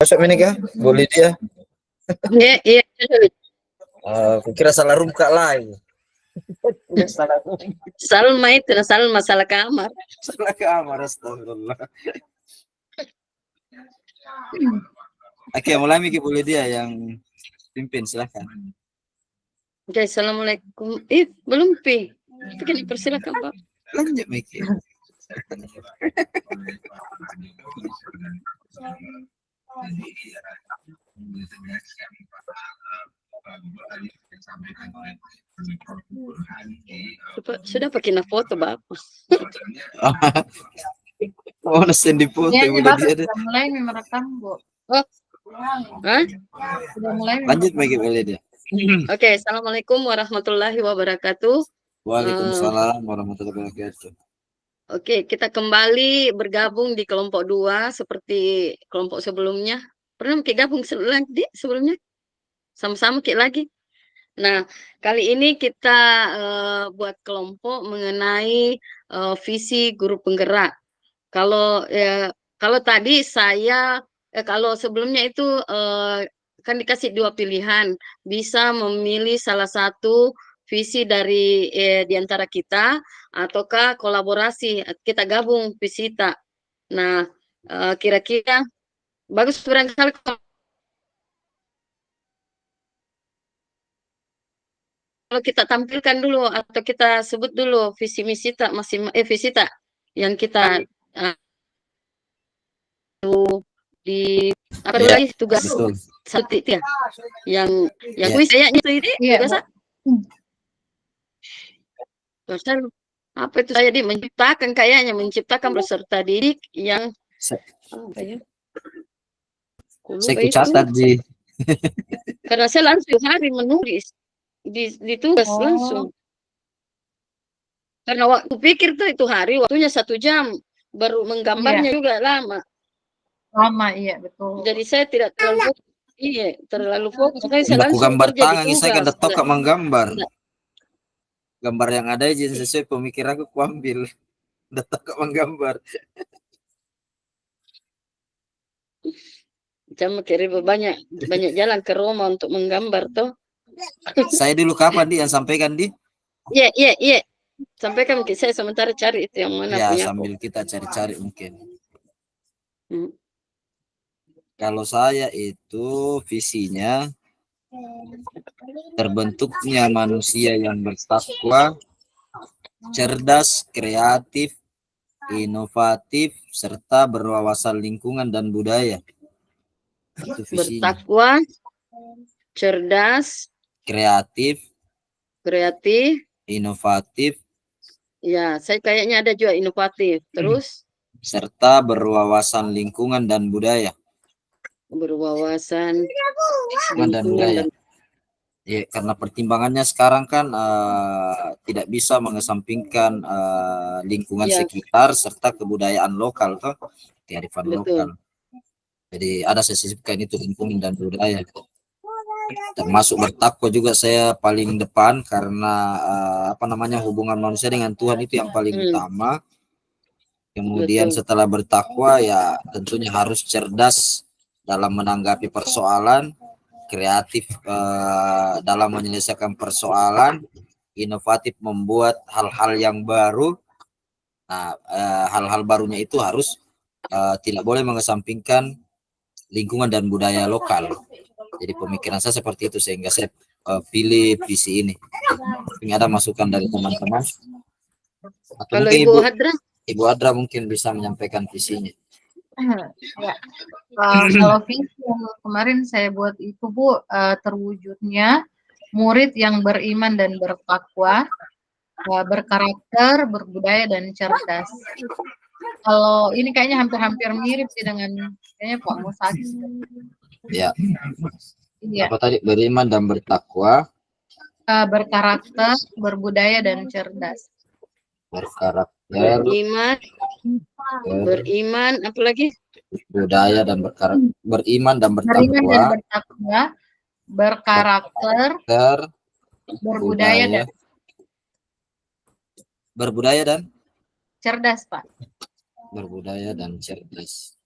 Masuk ini kah? Boleh dia? Iya, iya. Kukira salah room kak lain. Salah room. Salma itu, Salma masalah kamar. Salah kamar, astagfirullah. Oke, mulai Miki, boleh dia yang pimpin, silahkan. Oke, assalamualaikum. Belum pi. Tapi persilakan Pak. Lanjut Miki. Sudah pakai foto Bapak. Oh, nasi di foto Ya, boleh dia deh. Sudah mulai merekam, Bu. Oh. Hah? Sudah mulai. Lanjut Miki, boleh dia. Oke, assalamualaikum warahmatullahi wabarakatuh. Waalaikumsalam warahmatullahi wabarakatuh. Oke, kita kembali bergabung di kelompok 2 seperti kelompok sebelumnya. Pernah kita gabung sebelumnya? Sama-sama kita lagi. Nah, kali ini kita buat kelompok mengenai visi guru penggerak. Kalau tadi saya kalau sebelumnya itu kan dikasih 2 pilihan, bisa memilih salah satu visi dari di antara kita ataukah kolaborasi kita gabung visita. Nah, kira-kira bagus barangkali kalau kita tampilkan dulu atau kita sebut dulu visi misi tak visita yang kita di apa dulu lagi tugas satu ya yang kuis kayaknya itu biasa apa itu saya menciptakan peserta didik yang apa ya saya catat Ji karena saya langsung hari menulis di tugas langsung karena waktu pikir tuh itu hari waktunya 1 jam baru menggambarnya juga lama. Iya betul. Jadi saya tidak terlalu fokus. Aku gambar tangan, saya kan detok menggambar. Gambar yang ada izin sesuai pemikiran aku ambil. Detok menggambar. Jam kira banyak jalan ke Roma untuk menggambar toh. Saya dulu kapan yang sampaikan Iya. Sampaikan saya sementara cari itu yang mana ya, punya sambil kita cari-cari mungkin. Kalau saya itu visinya terbentuknya manusia yang bertakwa, cerdas, kreatif, inovatif, serta berwawasan lingkungan dan budaya. Itu visinya. Bertakwa, cerdas, kreatif, inovatif. Ya, saya kayaknya ada juga inovatif. Terus? Serta berwawasan lingkungan dan budaya. Berwawasan dan budaya. Ya, karena pertimbangannya sekarang kan tidak bisa mengesampingkan lingkungan sekitar serta kebudayaan lokal toh, kearifan lokal. Jadi ada sisipkan itu lingkungan dan budaya. Termasuk bertakwa juga saya paling depan karena hubungan manusia dengan Tuhan itu yang paling utama. Kemudian setelah bertakwa ya tentunya harus cerdas dalam menanggapi persoalan, kreatif dalam menyelesaikan persoalan, inovatif membuat hal-hal yang baru. Nah, hal-hal barunya itu harus tidak boleh mengesampingkan lingkungan dan budaya lokal. Jadi pemikiran saya seperti itu sehingga saya pilih visi ini. Ini ada masukan dari teman-teman. Kalau Ibu Adra mungkin bisa menyampaikan visinya. Ya. Kalau visi yang kemarin saya buat itu Bu, terwujudnya murid yang beriman dan bertakwa, berkarakter, berbudaya dan cerdas. Kalau ini kayaknya hampir-hampir mirip sih dengan kayaknya Pak Musaki. Ya. Apa tadi? Beriman dan bertakwa, berkarakter, berbudaya dan cerdas. Beriman apalagi? Budaya dan beriman dan bertakwa, berkarakter, berbudaya dan cerdas, Pak. Berbudaya dan cerdas.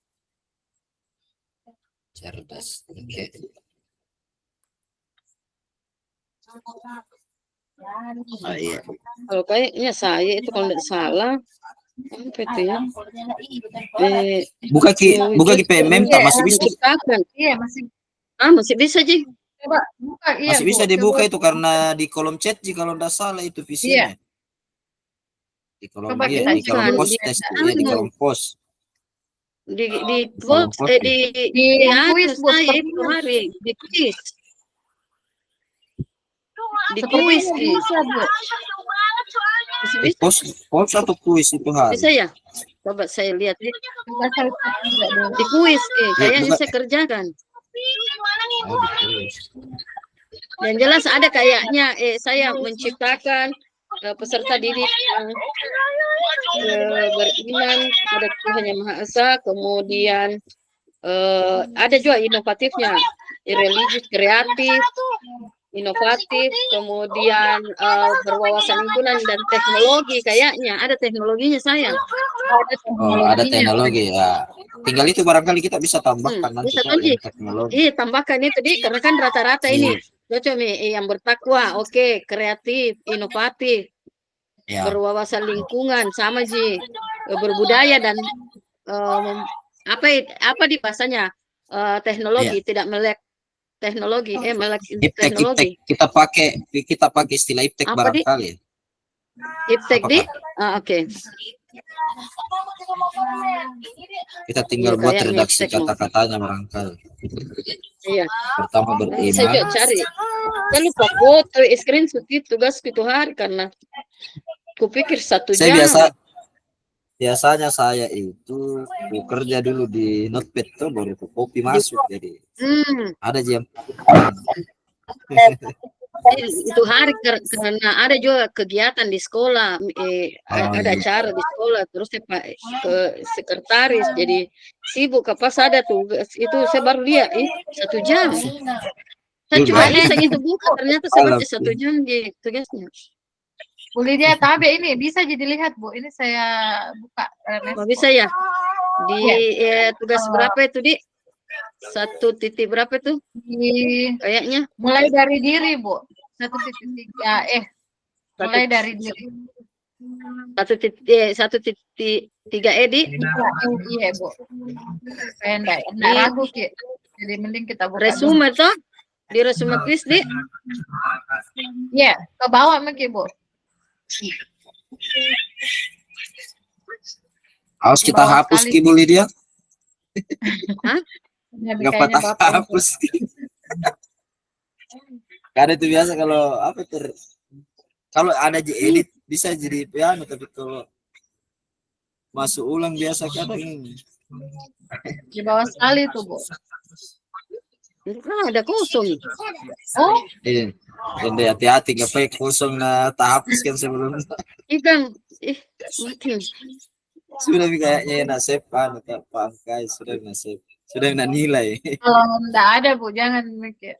cerdas. Oke. Ah, iya. Kalau kayaknya saya itu kalau tidak salah, apa itu ya? Buka ki PMM tak masih bisa. Menciptakan. Iya, masih Masih bisa, Ji. coba buka. Iya, Masih bisa Bu. dibuka Coba itu karena di kolom chat jika kalau tidak salah itu visinya. Di kolom Coba iya, kita di kolom bukan, post di test anu. di kolom post. Di kolom vote, post ya. di anu kuis, Bu. saya itu Sepertinya, hari di kuis. Di sepertinya kuis, Ji. bisa, Bu. Masih bisa. Post atau kuis itu hari. Bisa ya? Coba saya lihat. Coba saya cek juga dulu. Di kuis, Ki. Kayaknya buka. saya kerjakan. Oh, di kuis. Yang jelas ada kayaknya saya menciptakan peserta didik yang beriman pada Tuhan Yang Maha Esa, kemudian ada juga inovatifnya, religius, kreatif, inovatif, kemudian berwawasan lingkungan dan teknologi, kayaknya ada teknologinya saya. Oh, ada teknologi ya. Tinggal itu barangkali kita bisa tambahkan nanti Bisa kalau kan, Ji? yang teknologi. Iya, tambahkan itu, Di, karena kan rata-rata ini cocok nih yang bertakwa, oke, kreatif, inovatif, Ya. berwawasan lingkungan, sama Ji, berbudaya dan apa di bahasanya teknologi, tidak melek teknologi, melek Iptek, teknologi. kita pakai istilah iptek Apa, Di? barangkali. Iptek, Di? Oke. Kita tinggal Iya, buat kayaknya redaksi iptek, no. kata-katanya barangkali. Iya. Pertama Saya juga beriman. cari. Saya lupa foto, screenshot tugas itu hari karena kupikir 1 Saya jam. biasanya saya itu bekerja dulu di Notepad tuh baru ke copy masuk, jadi ada jam Itu hari karena ada juga kegiatan di sekolah, ada iya. acara di sekolah, terus saya ke sekretaris, jadi sibuk. Pas ada tugas itu saya baru lihat 1 jam. Saya cuma iseng itu buka, ternyata saya baca 1 jam di tugasnya. Bu Lydia, tapi ini bisa jadi lihat, Bu. Ini saya buka. Bisa ya? Di tugas berapa itu, Di? 1 titik berapa itu? Kayaknya. Mulai dari diri, Bu. 1.3. Mulai dari diri. 1.3 Di? Iya, Bu. Saya enggak ragu, Ki. Jadi mending kita buka. Resume toh? Di resume quiz, Di? Iya, ke bawah Ki, Bu. Harus kita hapus Ki Bu Lydia. Hah? Nggak patah hapus. Karena itu biasa kalau apa kalau ada edit bisa jadi piano, tapi kalau masuk ulang biasa kadang di bawah sekali tuh, Bu. Ada kosong. Oh, iya. Dan hati-hati ngapain kosong tak hapuskan sebelum. Ikan, mati. Sudah kayaknya nak save tak pakai, sudah nak save, sudah nak nilai. Kalau enggak ada, Bu, jangan mikir.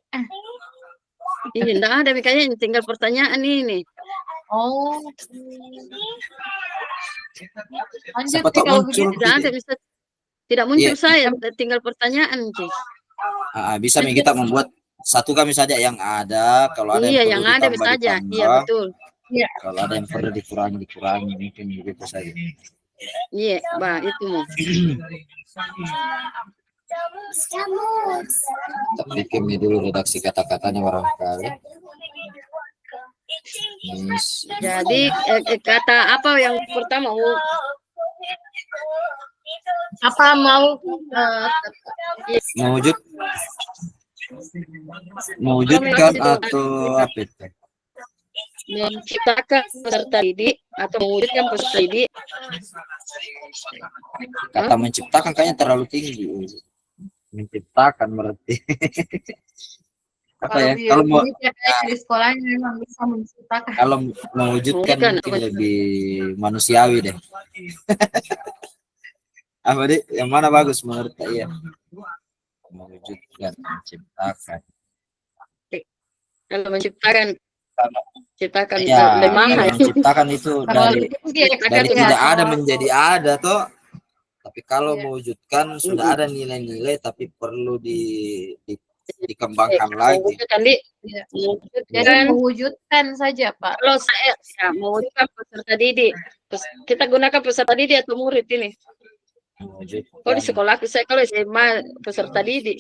Iya, enggak ada kayaknya, tinggal pertanyaan ini. Oh. Lanjut kalau begitu. Tidak ada, tidak muncul saya, tinggal pertanyaan, Ci. Bisa kita membuat satu kami saja yang ada, kalau ada yang ada bisa aja. Iya, betul. Iya. Kalau ada yang perlu dikurangi mungkin begitu saja. Iya, itu mau. Bikin dulu redaksi kata-katanya barangkali. Jadi kata apa yang pertama? Apa mau mewujudkan atau apa itu? Menciptakan peserta didik atau mewujudkan peserta didik. Kata menciptakan kayaknya terlalu tinggi. Menciptakan berarti. Apa ya? Kalau mau di sekolahnya memang bisa menciptakan. Kalau mewujudkan mungkin lebih manusiawi deh. Apa deh? Yang mana bagus menurut saya? Mewujudkan, menciptakan. Kalau menciptakan ya, lemah. Menciptakan itu dari tidak ada menjadi ada toh. Tapi kalau Iya. mewujudkan sudah ada nilai-nilai tapi perlu dikembangkan lagi. Mewujudkan di Iya. mewujudkan Jadi mewujudkan saja, Pak. kalau saya ya, mewujudkan peserta didik. Kita gunakan peserta didik atau murid ini. Kalau di sekolahku saya kalau SMA peserta didik,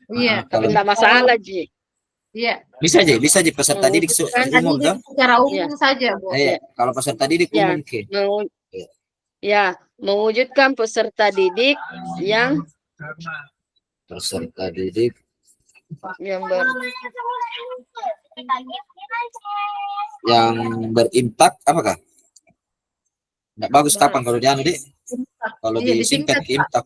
Iya, tapi Kalau enggak masalah, Ji. iya. bisa aja peserta didik Mewujudkan umum Tadi kan? secara umum saja, Bu. Iya, kalau peserta didik Ya. umum ke. Iya. Ya, mewujudkan peserta didik yang Peserta didik yang ber yang berimpak apakah? Nggak bagus kapan kalau dia Dik? Kalau Iya, disingkat disingkat, Pak. impak.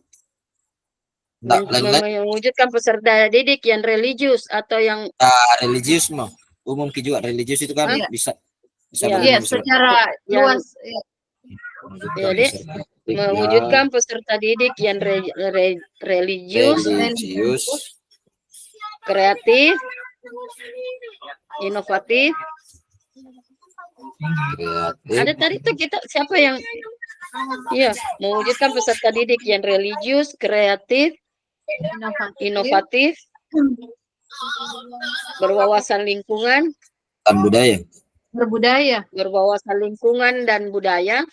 Nggak lain-lain mewujudkan peserta didik yang religius atau yang religius mah. Umum ki juga religius itu kan Iya. bisa Iya. Iya, berumum secara Yang- luas. Iya. Ya, Dek. Mewujudkan peserta didik yang religius, religius, kreatif, inovatif. kreatif, Ada tadi tuh kita siapa yang iya, mewujudkan peserta didik yang religius, kreatif, inovatif, berwawasan lingkungan, dan budaya. Berbudaya. berwawasan lingkungan dan budaya,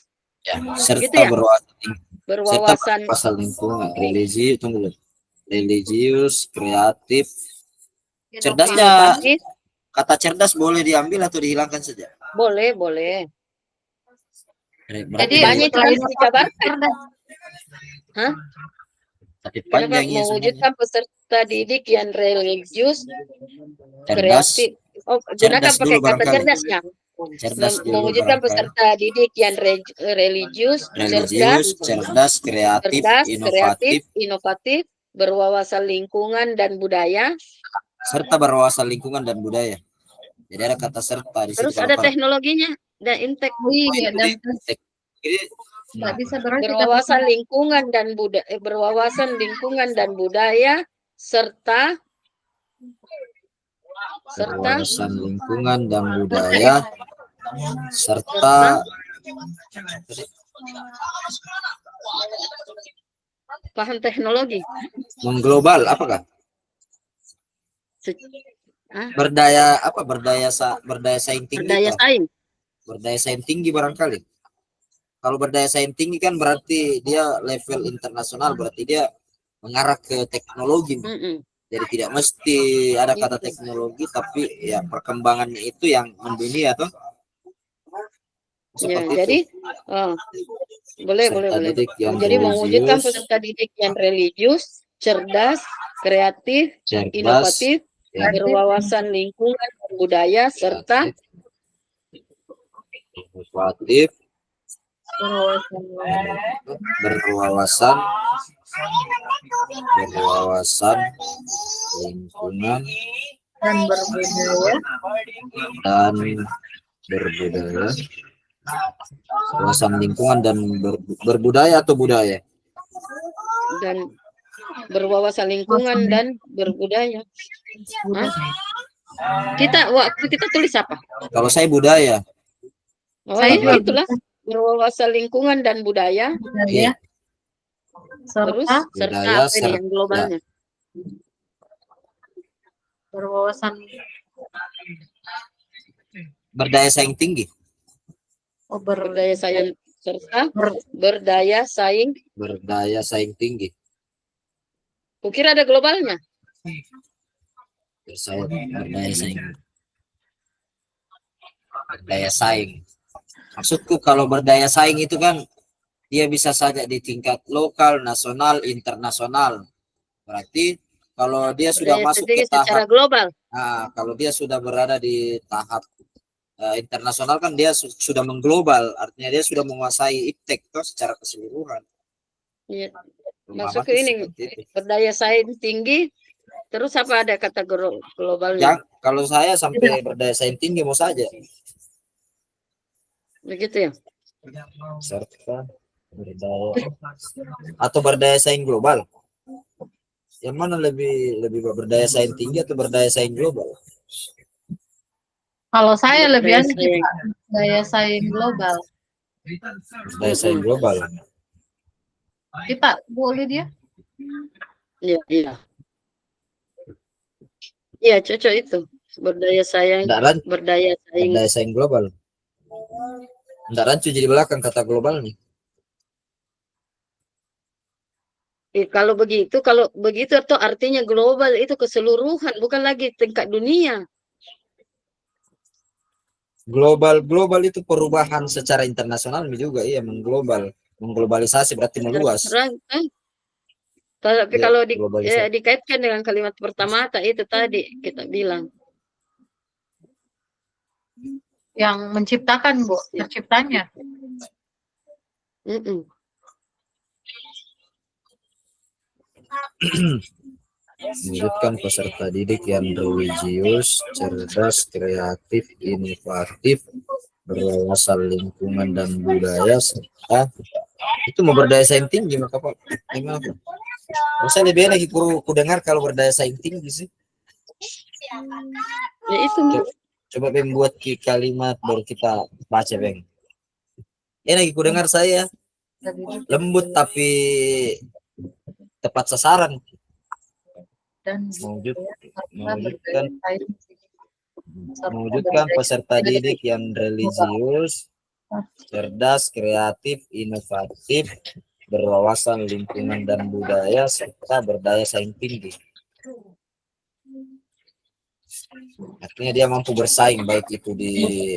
Ya, serta Gitu ya? berwawasan berwawasan pasal lingkungan, religius, tunggu dulu. Religius, kreatif, cerdasnya. inovatif. Kata cerdas boleh diambil atau dihilangkan saja. Boleh, boleh. Jadi Berarti banyak itu kan selain dijabarkan. cerdas, Hah? tapi Kenapa panjang ya sebenarnya. mewujudkan peserta didik yang religius, Cerdas, kreatif. Oh, gunakan cerdas pakai dulu kata barangkali. cerdasnya. cerdas dulu Mewujudkan barangkali. peserta didik yang religius, Religius, cerdas, kreatif, cerdas, inovatif, kreatif, inovatif, berwawasan lingkungan dan budaya. serta berwawasan lingkungan dan budaya. Jadi ada kata serta di situ. Terus ada teknologinya dan intek. iya, dan Jadi, nggak bisa berarti Berwawasan lingkungan dan budaya, berwawasan lingkungan dan budaya serta berwawasan lingkungan dan budaya serta paham teknologi. mengglobal apakah? Berdaya apa? Berdaya saing tinggi. Berdaya Pak. saing. Berdaya saing tinggi barangkali. Kalau berdaya saing tinggi kan berarti dia level internasional, berarti dia mengarah ke teknologi. Mm-mm. Jadi tidak mesti ada kata teknologi, tapi ya perkembangannya itu yang mendunia tuh. Ya, Seperti jadi itu. boleh. Didik yang Jadi mewujudkan religius, peserta didik yang religius, cerdas, kreatif, cerdas, inovatif, ya, berwawasan lingkungan dan budaya serta inovatif, berwawasan berwawasan lingkungan dan berbudaya. dan berbudaya, wawasan lingkungan dan berbudaya atau budaya. dan berwawasan lingkungan dan berbudaya. Hah? Waktu kita tulis apa? Kalau saya budaya, Oh, Saya iya, juga itulah berwawasan lingkungan dan budaya. Budaya. Terus Serta serta budaya, apa ini yang globalnya? berwawasan berdaya saing tinggi, Berdaya saing serta berdaya saing. berdaya saing tinggi. Kukira ada globalnya. Berdaya saing. Berdaya saing. Maksudku kalau berdaya saing itu kan dia bisa saja di tingkat lokal, nasional, internasional. Berarti kalau dia sudah Berdaya masuk ke saing secara tahap, global. kalau dia sudah berada di tahap internasional kan dia sudah mengglobal, artinya dia sudah menguasai iptek tuh secara keseluruhan. Iya. Pemahamanku Masuk ke ini seperti itu. berdaya saing tinggi. Terus apa ada kata globalnya? Yang kalau saya sampai berdaya saing tinggi mau saja. Begitu ya. Serta berdaya atau berdaya saing global. Yang mana lebih berdaya saing tinggi atau berdaya saing global? Kalau saya lebih Berdaya asik Pak, daya saing global. Berdaya saing global. Kita boleh dia. Iya, iya. Iya, cocok itu. Berdaya saing, Nggak berdaya saing. daya saing global. Nggak rancu jadi belakang kata global nih. Kalau begitu atau artinya global itu keseluruhan, bukan lagi tingkat dunia. Global itu perubahan secara internasional juga, iya, mengglobalisasi berarti meluas. Terang, tapi Iya, kalau globalisasi. dikaitkan dengan kalimat pertama itu tadi kita bilang. Yang menciptakan, Bu, terciptanya. Mm-mm. Mewujudkan peserta didik yang religius, cerdas, kreatif, inovatif, berwawasan lingkungan dan budaya, serta itu mau berdaya saing tinggi maka Pak. Gimana Pak? Saya lebih enak ku dengar kalau berdaya saing tinggi sih. Ya itu. Coba Beng buat kalimat baru kita baca Beng. Enak ku dengar saya. Lembut tapi tepat sasaran. Dan mewujudkan peserta didik yang religius, cerdas, kreatif, inovatif, berwawasan lingkungan dan budaya, serta berdaya saing tinggi. Artinya dia mampu bersaing baik itu di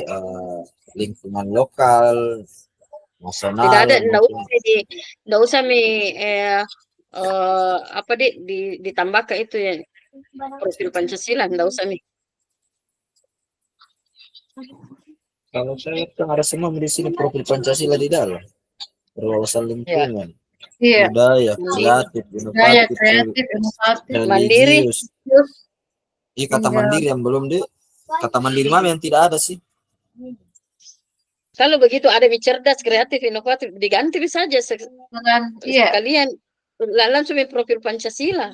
lingkungan lokal, nasional. Tidak ada, tidak usah apa ditambah ke itu ya profil Pancasila, tidak usah nih. Kalau saya kan ada semua di sini profil Pancasila di dalam, berwawasan lingkungan, budaya, kreatif, inovatif, religius. Iya kata mandiri yang belum deh, kata mandiri mana yang tidak ada sih. Kalau begitu ada cerdas, kreatif, inovatif, diganti saja sekalian langsung profil Pancasila.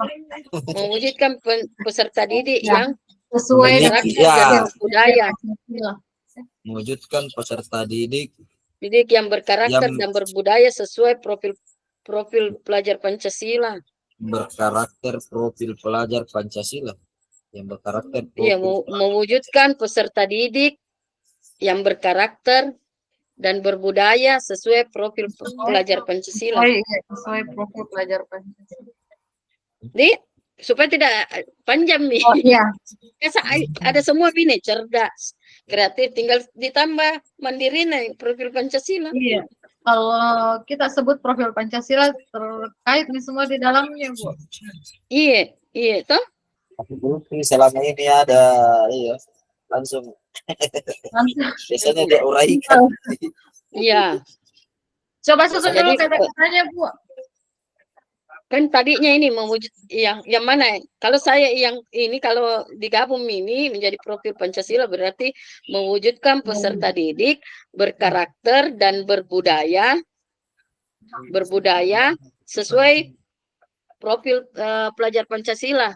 Mewujudkan peserta didik yang sesuai dengan budaya. Mewujudkan peserta didik yang berkarakter dan berbudaya sesuai profil pelajar Pancasila. Berkarakter profil pelajar Pancasila. Yang berkarakter iya, mewujudkan peserta didik yang berkarakter dan berbudaya sesuai profil pelajar Pancasila. Sesuai profil pelajar Pancasila. Supaya tidak panjang nih. Oh iya. Ada semua ini cerdas, kreatif, tinggal ditambah mandiri nih profil Pancasila. Iya. Kalau kita sebut profil Pancasila terkait nih semua di dalamnya, Bu. Iya, toh? Tapi belum selama ini ada, iya, langsung. Biasanya dia uraikan. Iya. Coba susun dulu kata-katanya, Bu. Kan tadinya ini mewujud yang mana? Kalau saya yang ini kalau digabung ini menjadi profil Pancasila berarti mewujudkan peserta didik berkarakter dan berbudaya sesuai profil pelajar Pancasila.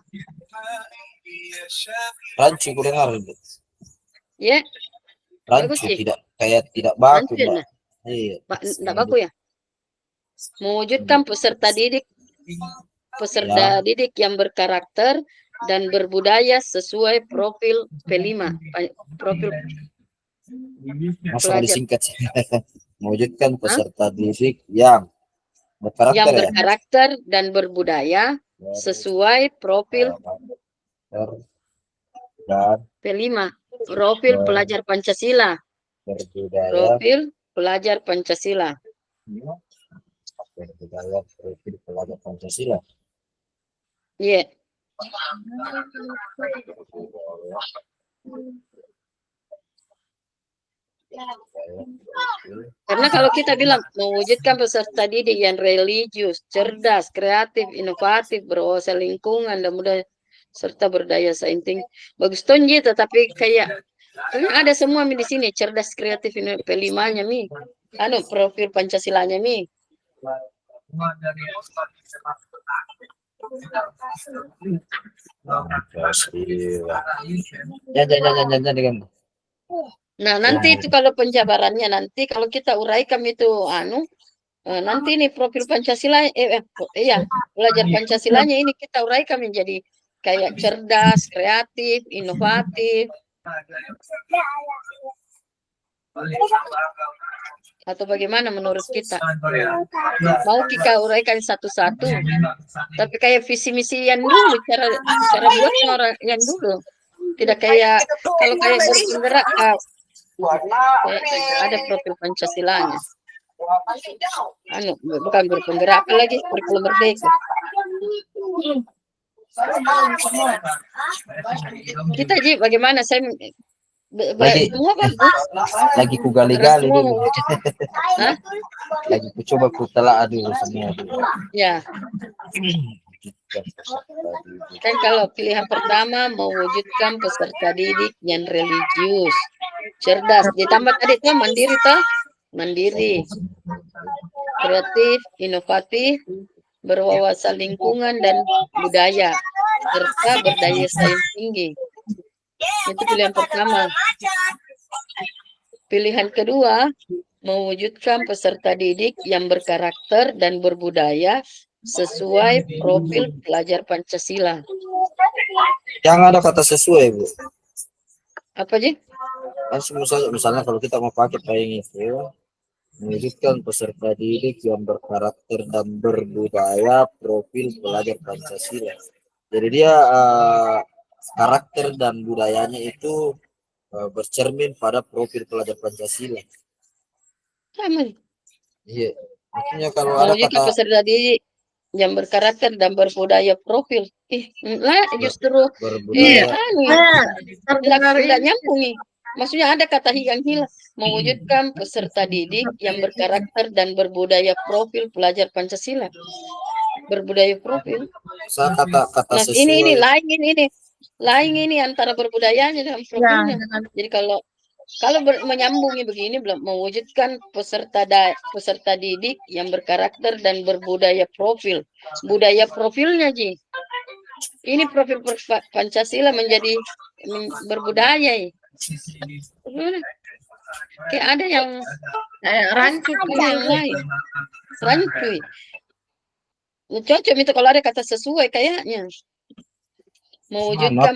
Rancu ku dengar. Ya. Rancu tidak baku. Iya. Tidak baku ya. Mewujudkan peserta didik yang berkarakter dan berbudaya sesuai profil P5. Profil pelajar. Disingkat. Mewujudkan peserta didik yang berkarakter dan berbudaya sesuai profil P5. Profil pelajar Pancasila. Profil pelajar Pancasila. Profil pelajar Pancasila. Iya. Karena kalau kita bilang mewujudkan peserta didik yang religius, cerdas, kreatif, inovatif, berwawasan lingkungan dan budaya serta berdaya saing tinggi. Bagus tonji, tetapi kayak ada semua di sini cerdas, kreatif, inovatif, P5-nya mi. Profil Pancasilanya mi. Nah, nanti itu kalau penjabarannya nanti kalau kita uraikan itu Nanti nih profil Pancasila, iya, belajar Pancasilanya ini kita uraikan menjadi kayak cerdas, kreatif, inovatif, atau bagaimana menurut kita? Mau kita uraikan satu-satu, tapi kayak visi misi yang dulu, cara buatnya orang yang dulu, tidak kayak kalau kayak guru penggerak, kayak ada profil Pancasilanya. Bukan guru penggerak, apalagi kurikulum merdeka. Kita Ji, bagaimana? Saya semua bagus. Lagi ku gali-gali Semua dulu. mewujud. Hah? Lagi ku coba ku telah dulu semua dulu. Ya. Kan kalau pilihan pertama mewujudkan peserta didik yang religius, cerdas, ditambah tadi tuh mandiri toh, mandiri, kreatif, inovatif, berwawasan lingkungan dan budaya, serta berdaya saing tinggi. Itu pilihan pertama. Pilihan kedua, mewujudkan peserta didik yang berkarakter dan berbudaya sesuai profil pelajar Pancasila. Yang ada kata sesuai, Bu. Apa Ji? Langsung misalnya kalau kita mau pakai yang itu, mewujudkan peserta didik yang berkarakter dan berbudaya profil pelajar Pancasila. Jadi dia karakter dan budayanya itu bercermin pada profil pelajar Pancasila. Sama. Iya. Maksudnya kalau ada Mewujudkan kata peserta didik yang berkarakter dan berbudaya profil. Justru berbudaya, tidak nyambung nih. Maksudnya ada kata hilang. Mewujudkan peserta didik yang berkarakter dan berbudaya profil pelajar Pancasila. Berbudaya profil. saya kata Nah, sesuai. ini lain ini antara berbudayanya dan profilnya. Jadi kalau menyambungi begini, belum mewujudkan peserta didik yang berkarakter dan berbudaya profil. Budaya profilnya, Ji. Ini profil Pancasila menjadi berbudaya. Kayak ada yang rancu, yang lain. Rancu. Cocok itu kalau ada kata sesuai kayaknya. Mewujudkan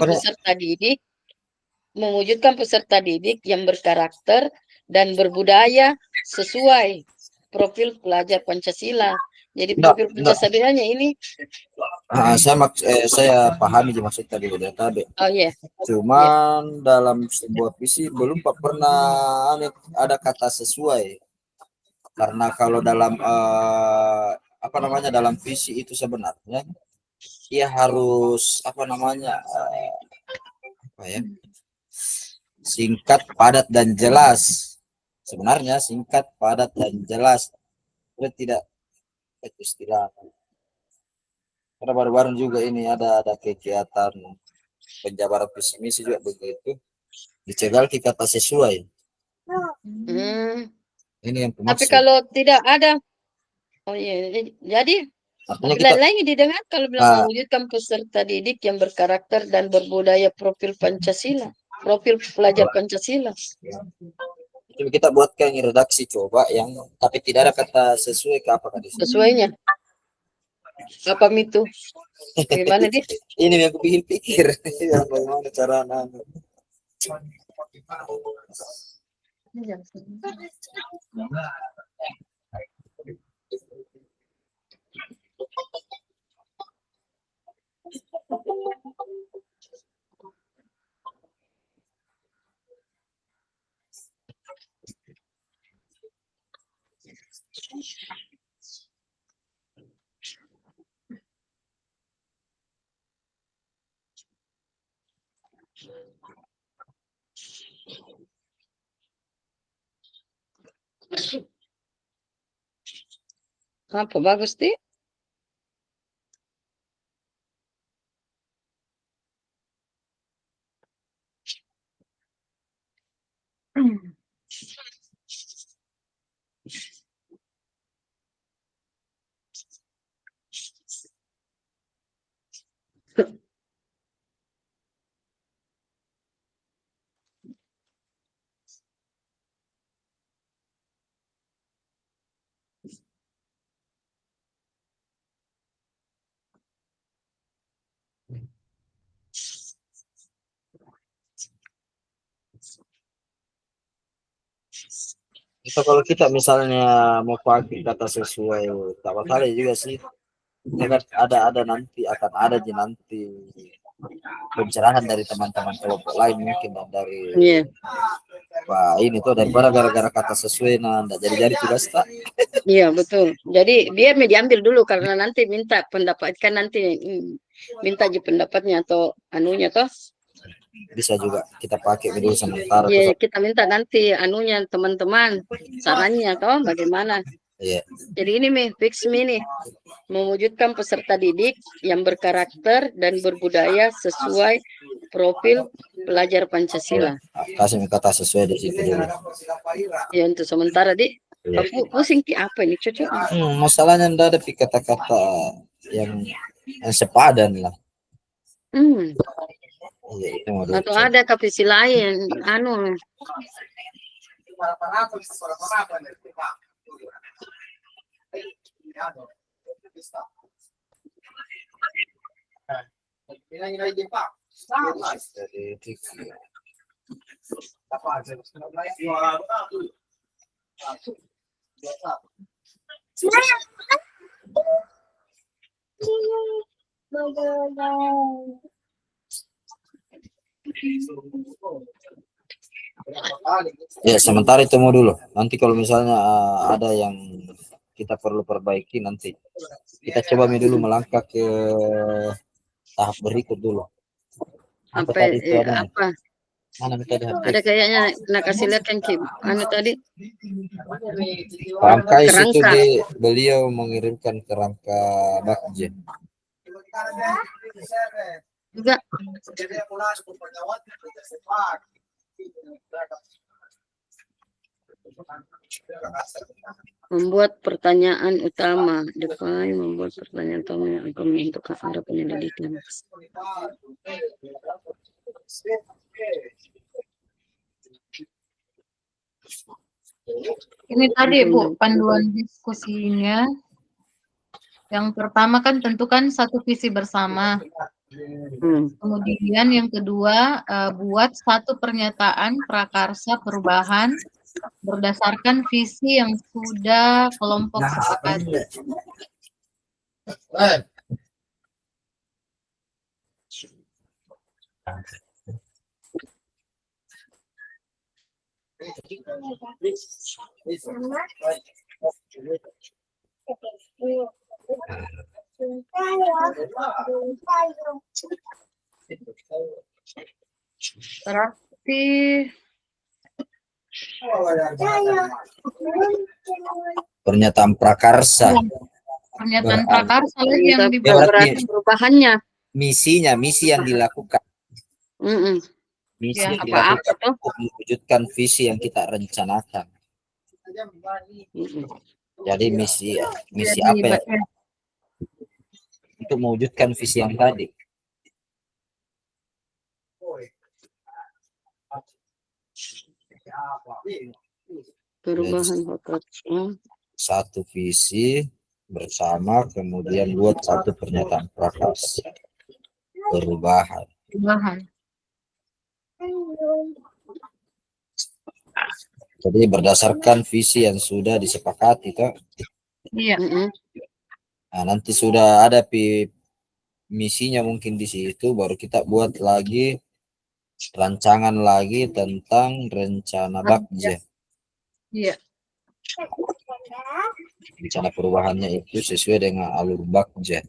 peserta didik yang berkarakter dan berbudaya sesuai profil pelajar Pancasila. Jadi profil Pancasilanya ini saya pahami maksud tadi tadi. Oh iya. Cuman dalam sebuah visi belum pernah ada kata sesuai. Karena kalau dalam dalam visi itu sebenarnya ia harus singkat, padat dan jelas. Sebenarnya singkat, padat dan jelas. Tidak istilah. Karena baru-baru juga ini ada kegiatan penjabaran visi misi juga begitu. Dicegal kata sesuai. Ini yang maksud. Tapi kalau tidak ada, jadi lagi didengar kalau bilang mewujudkan peserta didik yang berkarakter dan berbudaya profil Pancasila, profil pelajar Pancasila. Jadi kita buatkan redaksi coba yang tapi tidak ada kata sesuai ke apa tadi? Sesuainya. Apa itu? Gimana dia? Ini yang aku pikir. Bagaimana cara Apa bagus sih? kalau kita misalnya mau pakai kata sesuai, tak masalah juga sih. Ya kan ada nanti akan ada nanti pencerahan dari teman-teman kelompok lain mungkin dan dari Iya, Pak ini tuh daripada gara-gara kata sesuai nah nggak jadi tugas tak. iya betul. Jadi biar diambil dulu karena nanti minta pendapat kan nanti minta aja pendapatnya atau anunya toh. Bisa juga kita pakai dulu sementara Iya, tuh. kita minta nanti anunya teman-teman sarannya toh bagaimana. Iya. Jadi ini fix nih mewujudkan peserta didik yang berkarakter dan berbudaya sesuai profil pelajar Pancasila. Kasih kata sesuai di situ dulu. Ya untuk sementara Iya. pusing ki apa ini cocok. Masalahnya ndak ada kata-kata yang sepadan lah. Iya, itu mau Atau ada kapisi lain anu ya sementara itu mau dulu. Nanti kalau misalnya ada yang kita perlu perbaiki nanti kita coba dulu melangkah ke tahap berikut dulu. Apa tadi itu apa mana tadi ada kayaknya nak kasih lihat kan Ki anu tadi Rangkai itu kerangka. beliau mengirimkan kerangka Bakje. Juga membuat pertanyaan utama define membuat pertanyaan utama yang akan menentukan arah penyelidikan. Ini tadi Bu panduan diskusinya. Yang pertama kan tentukan satu visi bersama. Kemudian yang kedua buat satu pernyataan prakarsa perubahan berdasarkan visi yang sudah kelompok sepakati. Berarti Pernyataan prakarsa. pernyataan prakarsa lagi yang berarti perubahannya. Misi yang dilakukan. Misi yang dilakukan untuk mewujudkan visi yang kita rencanakan. Jadi misi apa ya? Untuk mewujudkan visi yang tadi. Perubahan satu visi bersama kemudian buat satu pernyataan prakarsa perubahan. Jadi berdasarkan visi yang sudah disepakati toh. Iya. Nah, nanti sudah ada misinya mungkin di situ baru kita buat lagi rancangan lagi tentang rencana Bakje. Iya. Rencana perubahannya itu sesuai dengan alur Bakje.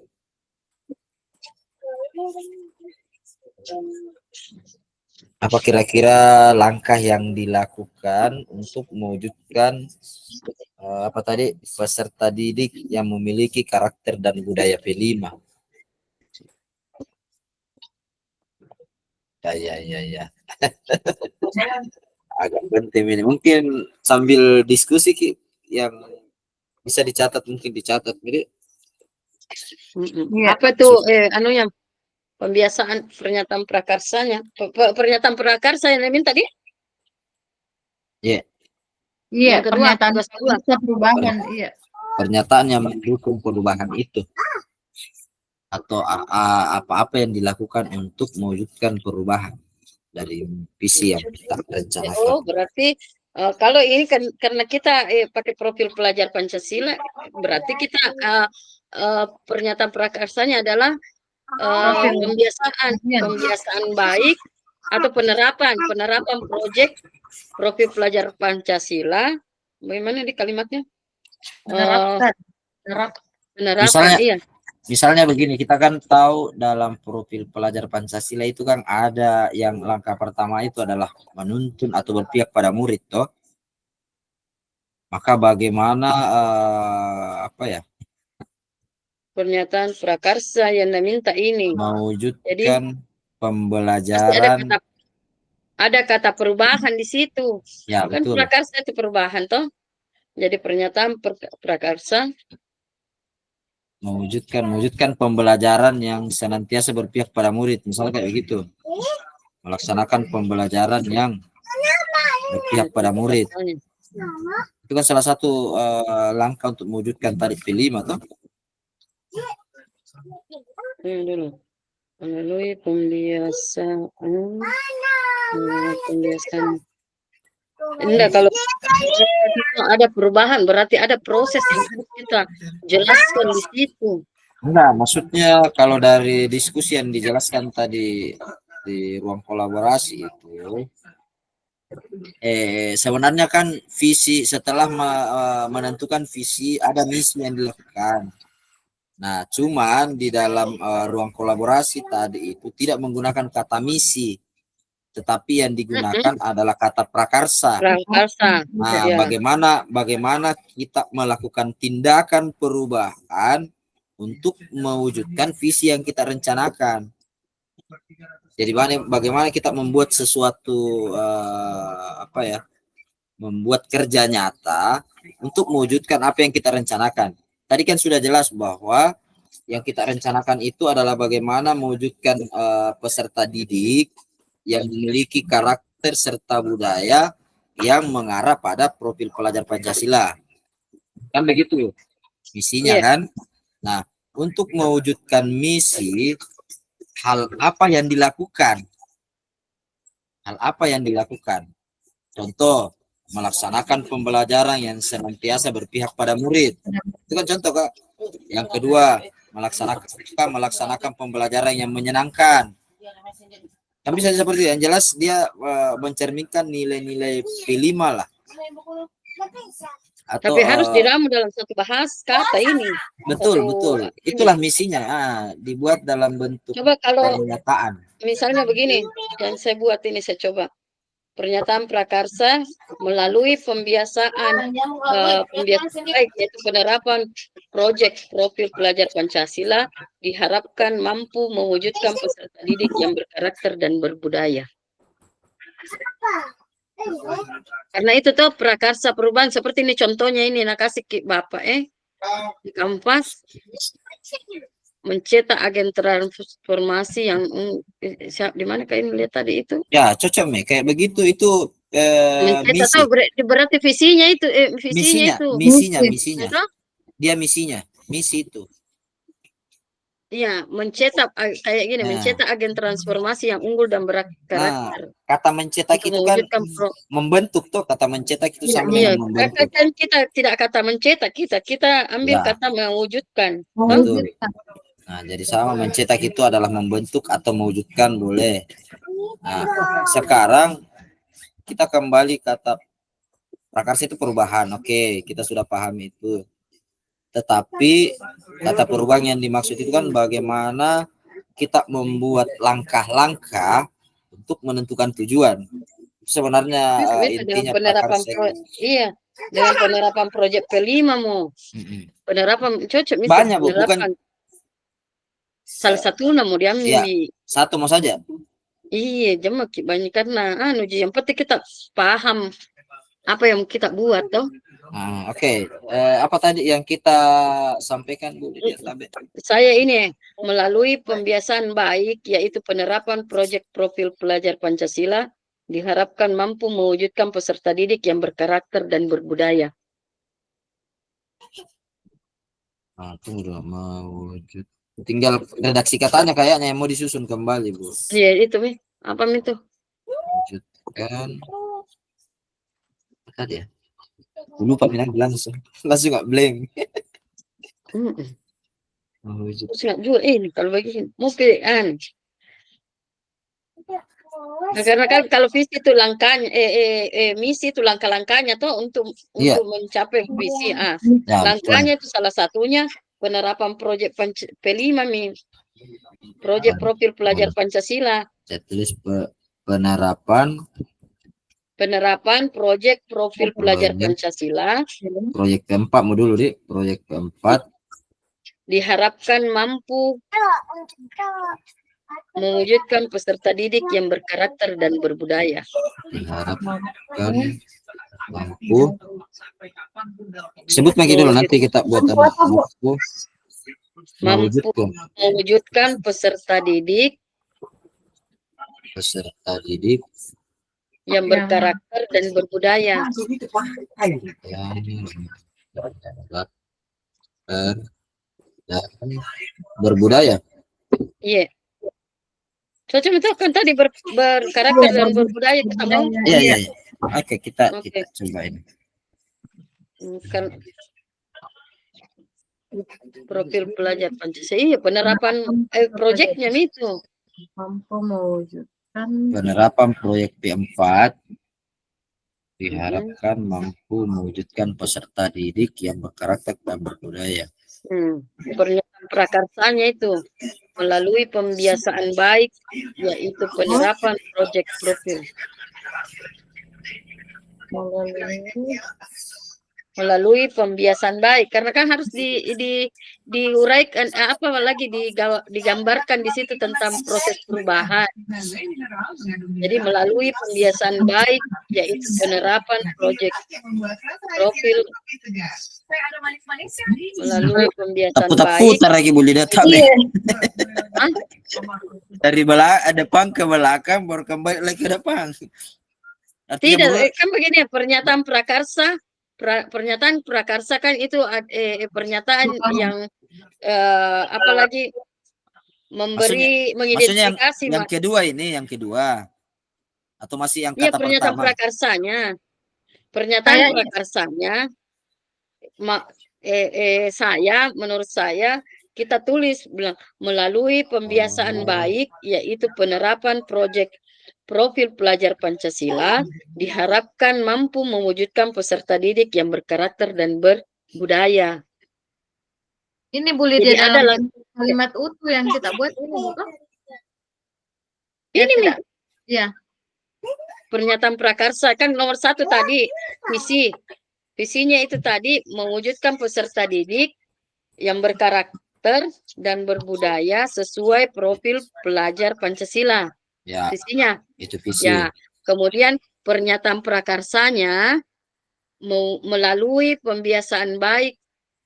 Apa kira-kira langkah yang dilakukan untuk mewujudkan apa tadi peserta didik yang memiliki karakter dan budaya P5? Ya. Agak penting ini. Mungkin sambil diskusi Ki, yang bisa dicatat mungkin dicatat. Jadi apa tuh anunya pembiasaan pernyataan prakarsanya pernyataan prakarsa yang minta dia? Iya, kedua, pernyataan perubahan, iya. Pernyataan yang mendukung perubahan itu atau apa-apa yang dilakukan untuk mewujudkan perubahan dari visi yang kita rencanakan. Berarti Kalau ini kan karena kita pakai profil pelajar Pancasila, berarti kita pernyataan prakarsanya adalah Profil. Iya. pembiasaan baik atau penerapan proyek profil pelajar Pancasila. Bagaimana di kalimatnya? Menerapkan. Penerapan, iya. Misalnya begini, kita kan tahu dalam profil pelajar Pancasila itu kan ada yang langkah pertama itu adalah menuntun atau berpihak pada murid, toh. Maka bagaimana apa ya, Pernyataan prakarsa yang meminta ini. Jadi mewujudkan pasti pembelajaran. ada kata perubahan di situ. Ya, Kan betul. prakarsa itu perubahan, toh. Jadi pernyataan prakarsa mewujudkan pembelajaran yang senantiasa berpihak pada murid, misalnya kayak begitu, melaksanakan pembelajaran yang berpihak pada murid. Itu kan salah satu langkah untuk mewujudkan tadi P5 toh. dulu melalui pembiasaan. Enggak, kalau ada perubahan berarti ada proses yang harus kita jelaskan di situ. Enggak, maksudnya kalau dari diskusi yang dijelaskan tadi di ruang kolaborasi itu, sebenarnya kan visi setelah menentukan visi ada misi yang dilakukan. Nah, cuman di dalam ruang kolaborasi tadi itu tidak menggunakan kata misi, tetapi yang digunakan adalah kata prakarsa. Prakarsa. Nah, Ya. bagaimana kita melakukan tindakan perubahan untuk mewujudkan visi yang kita rencanakan. Jadi bagaimana kita membuat sesuatu membuat kerja nyata untuk mewujudkan apa yang kita rencanakan. Tadi kan sudah jelas bahwa yang kita rencanakan itu adalah bagaimana mewujudkan peserta didik yang memiliki karakter serta budaya yang mengarah pada profil pelajar Pancasila. Kan begitu misinya, kan? Nah, untuk mewujudkan misi, hal apa yang dilakukan? Contoh, melaksanakan pembelajaran yang senantiasa berpihak pada murid. Itu kan contoh, Kak. Yang kedua, melaksanakan pembelajaran yang menyenangkan. Kan bisa seperti itu. Yang jelas dia mencerminkan nilai-nilai P5 lah. Atau, tapi harus diramu dalam satu kata ini. Betul. Itulah misinya. Dibuat dalam bentuk coba kalau pernyataan. Misalnya begini, yang saya buat ini, saya coba. Pernyataan prakarsa melalui pembiasaan baik, yaitu penerapan proyek profil pelajar Pancasila diharapkan mampu mewujudkan peserta didik yang berkarakter dan berbudaya. Karena itu tuh prakarsa perubahan seperti ini contohnya ini, nak kasih Bapak di kampas. Mencetak agen transformasi yang di mana kalian lihat tadi itu? Ya, cocok nih kayak begitu itu misi. Berarti visinya itu misinya. Atau? Dia misi itu. Iya, mencetak kayak gini, mencetak agen transformasi yang unggul dan berkarakter. Kata mencetak itu kan membentuk tuh, kata mencetak itu sama dengan membentuk. Kan kita tidak kata mencetak, kita ambil kata mewujudkan. Betul. Nah, jadi sama mencetak itu adalah membentuk atau mewujudkan, boleh. Nah, sekarang kita kembali kata prakarsa itu perubahan. Oke, kita sudah paham itu. Tetapi kata perubahan yang dimaksud itu kan bagaimana kita membuat langkah-langkah untuk menentukan tujuan. Sebenarnya intinya prakarsa. Iya, dengan penerapan proyek P5 penerapan cocok banyak, Bu, bukan salah satu mau diambil. Satu mau saja. Iya, jemak banyak karena yang penting kita paham apa yang kita buat toh. Oke. Apa tadi yang kita sampaikan, Bu? Saya ini melalui pembiasaan baik, yaitu penerapan proyek profil pelajar Pancasila diharapkan mampu mewujudkan peserta didik yang berkarakter dan berbudaya. Tunggu, mewujud. Tinggal redaksi katanya kayaknya yang mau disusun kembali, Bu. Iya, itu apa itu? Wujudkan tadi ya. Lupa bilang langsung nggak blank. Terus nggak juga ini kalau begini mau pilih Nah, karena kan kalau visi itu langkahnya, misi itu langkah-langkahnya tuh untuk Iya. mencapai visi. Ya, betul. Langkahnya itu salah satunya penerapan proyek P5 proyek profil pelajar Pancasila. Saya tulis penerapan proyek profil pelajar Proyek. Pancasila. proyek keempat mau dulu, Dik. Proyek keempat Diharapkan mampu mewujudkan peserta didik yang berkarakter dan berbudaya. diharapkan mampu. Sebut lagi dulu, nanti kita buat mampu mewujudkan peserta didik yang berkarakter dan berbudaya. Berbudaya. Iya. Cocok itu kan tadi berkarakter dan berbudaya kita mau. Iya. Oke, kita cobain. Kan profil pelajar Pancasila. Iya, penerapan proyeknya itu. Mampu mewujudkan Penerapan proyek P4 diharapkan mampu mewujudkan peserta didik yang berkarakter dan berbudaya. Pernyataan prakarsanya itu melalui pembiasaan baik, yaitu penerapan proyek profil. Melalui pembiasaan baik, karena kan harus diuraikan apa lagi digambarkan di situ tentang proses perubahan. Jadi melalui pembiasaan baik, yaitu penerapan proyek profil. Melalui pembiasaan baik. Putar lagi boleh datang. Dari depan ke belakang baru kembali lagi ke depan. Tidak, kan begini, pernyataan prakarsa. Pernyataan prakarsa kan itu pernyataan yang apalagi mengidentifikasi. Yang kedua ini, yang kedua atau masih yang kata pernyataan pertama? Pernyataan prakarsanya, menurut saya kita tulis bilang melalui pembiasaan baik, yaitu penerapan proyek profil pelajar Pancasila, diharapkan mampu mewujudkan peserta didik yang berkarakter dan berbudaya. Ini boleh dia dalam kalimat utuh yang kita buat ini, bukan? Ini nih. Ya. Pernyataan prakarsa kan nomor 1 tadi visi. Visinya itu tadi mewujudkan peserta didik yang berkarakter dan berbudaya sesuai profil pelajar Pancasila. Ya, visinya itu visi. Ya, kemudian pernyataan prakarsanya melalui pembiasaan baik,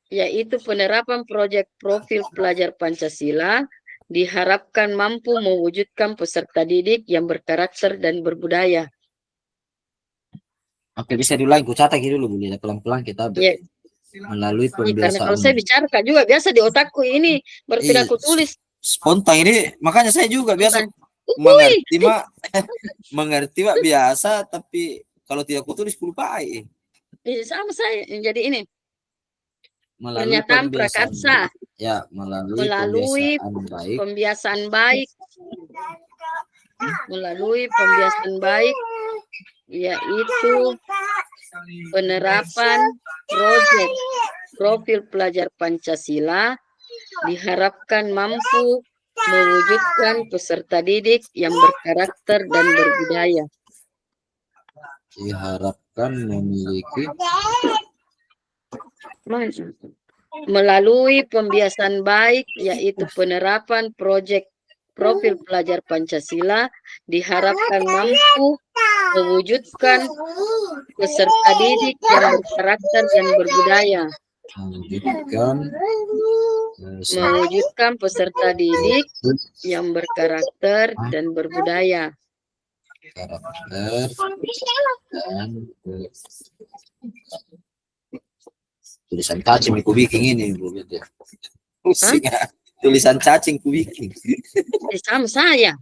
yaitu penerapan proyek profil pelajar Pancasila, diharapkan mampu mewujudkan peserta didik yang berkarakter dan berbudaya. Oke, bisa diulangi, ku catat dulu boleh, pelan-pelan kita melalui pembiasaan. Karena kalau saya bicara juga biasa di otakku ini baru tidak aku tulis. Spontan ini, makanya saya juga biasa mengerti mak biasa, tapi kalau tidak kutulis lupa. Sama saya jadi ini. Pernyataan prakarsa. Ya, melalui pembiasaan baik. Melalui pembiasaan baik, yaitu penerapan proyek profil pelajar Pancasila, diharapkan mampu mewujudkan peserta didik yang berkarakter dan berbudaya. Diharapkan memiliki melalui pembiasaan baik, yaitu penerapan proyek profil pelajar Pancasila, diharapkan mampu mewujudkan peserta didik yang berkarakter dan berbudaya. Mewujudkan peserta didik yang berkarakter dan berbudaya. Tulisan cacing ku bikin ini, tulisan cacing ku bikin. Sama saya.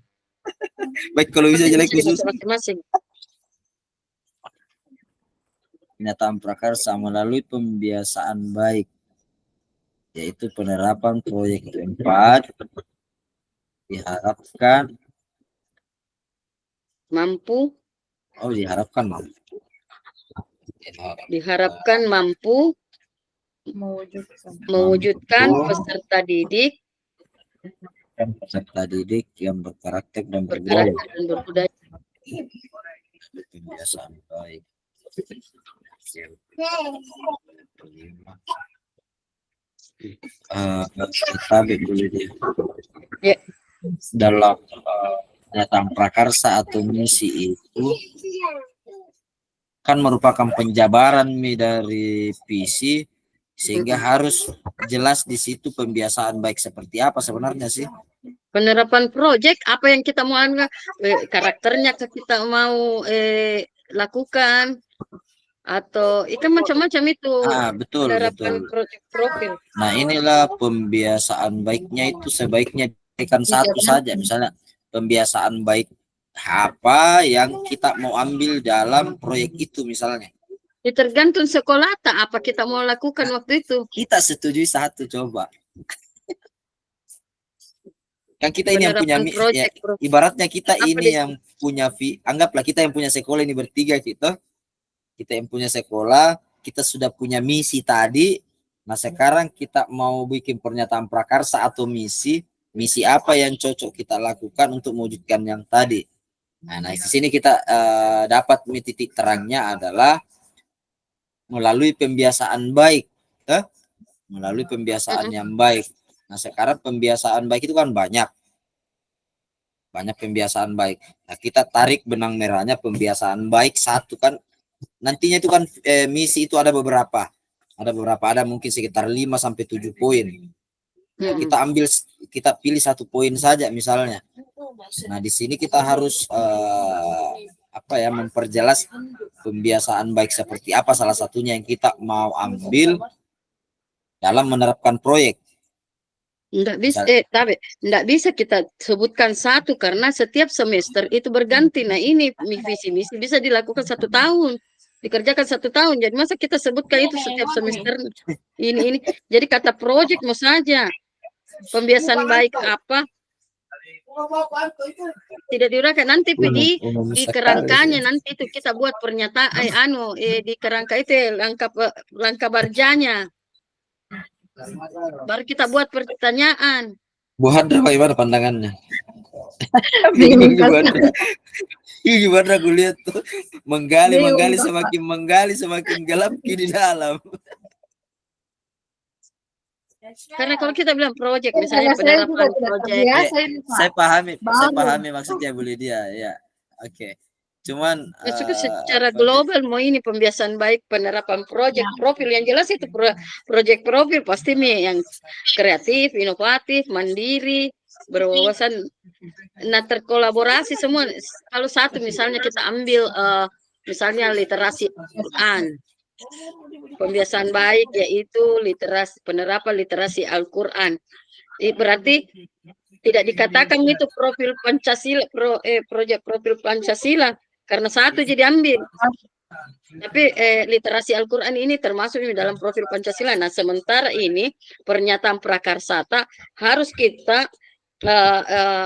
Baik, kalau bisa jelek khusus. Masing-masing. pernyataan prakarsa melalui pembiasaan baik, yaitu penerapan proyek 4 diharapkan mampu diharapkan mampu mewujudkan peserta didik yang berkarakter dan berbudaya. Pembiasaan baik. Ya. Dalam pernyataan prakarsa atau misi itu kan merupakan penjabaran dari visi, sehingga harus jelas di situ pembiasaan baik seperti apa sebenarnya sih. Penerapan proyek apa yang kita mau karakternya kita mau lakukan, atau ikan macam-macam itu. Betul, penerapan betul. proyek profil. Nah, inilah pembiasaan baiknya itu sebaiknya diberikan satu saja, misalnya pembiasaan baik apa yang kita mau ambil dalam proyek itu misalnya. Tergantung sekolah apa kita mau lakukan waktu itu. Kita setujui satu coba. Kan kita ini yang punya ya, ibaratnya kita apa ini yang punya anggaplah kita yang punya sekolah ini bertiga kita yang punya sekolah, kita sudah punya misi tadi. Nah, sekarang kita mau bikin pernyataan prakarsa atau misi apa yang cocok kita lakukan untuk mewujudkan yang tadi. Nah, di sini kita dapat titik terangnya adalah melalui pembiasaan baik, melalui pembiasaan yang baik. Nah, sekarang pembiasaan baik itu kan banyak pembiasaan baik. Nah, kita tarik benang merahnya pembiasaan baik satu kan. Nantinya itu kan misi itu ada beberapa, ada mungkin sekitar 5 sampai 7 poin. Kita pilih satu poin saja misalnya. Nah, di sini kita harus memperjelas pembiasaan baik seperti apa salah satunya yang kita mau ambil dalam menerapkan proyek. Enggak bisa kita sebutkan satu karena setiap semester itu berganti. Nah, ini visi misi bisa dilakukan 1 tahun, dikerjakan 1 tahun. Jadi masa kita sebutkan itu setiap semester ini. Jadi kata proyek mau saja. Pembiasaan baik apa tidak diuraikan nanti di kerangkanya nanti itu kita buat pernyataan di kerangka itu langkah barjanya. Baru kita buat pertanyaan. Bu Hadra bagaimana pandangannya? Gimana aku lihat tuh menggali semakin gelap di dalam. Karena kalau kita bilang proyek misalnya penerapan proyek, saya pahami maksudnya Bu Lydia ya. Oke. Cuman secara global mau ini pembiasaan baik penerapan proyek profil yang jelas itu proyek profil pasti yang kreatif, inovatif, mandiri, berwawasan, nah terkolaborasi semua. Kalau satu misalnya kita ambil misalnya literasi Al-Quran, pembiasaan baik yaitu penerapan literasi Al-Quran. Berarti tidak dikatakan itu profil Pancasila, proyek profil Pancasila karena satu jadi ambil. Tapi literasi Al-Quran ini termasuk dalam profil Pancasila. Nah, sementara ini pernyataan prakarsata harus kita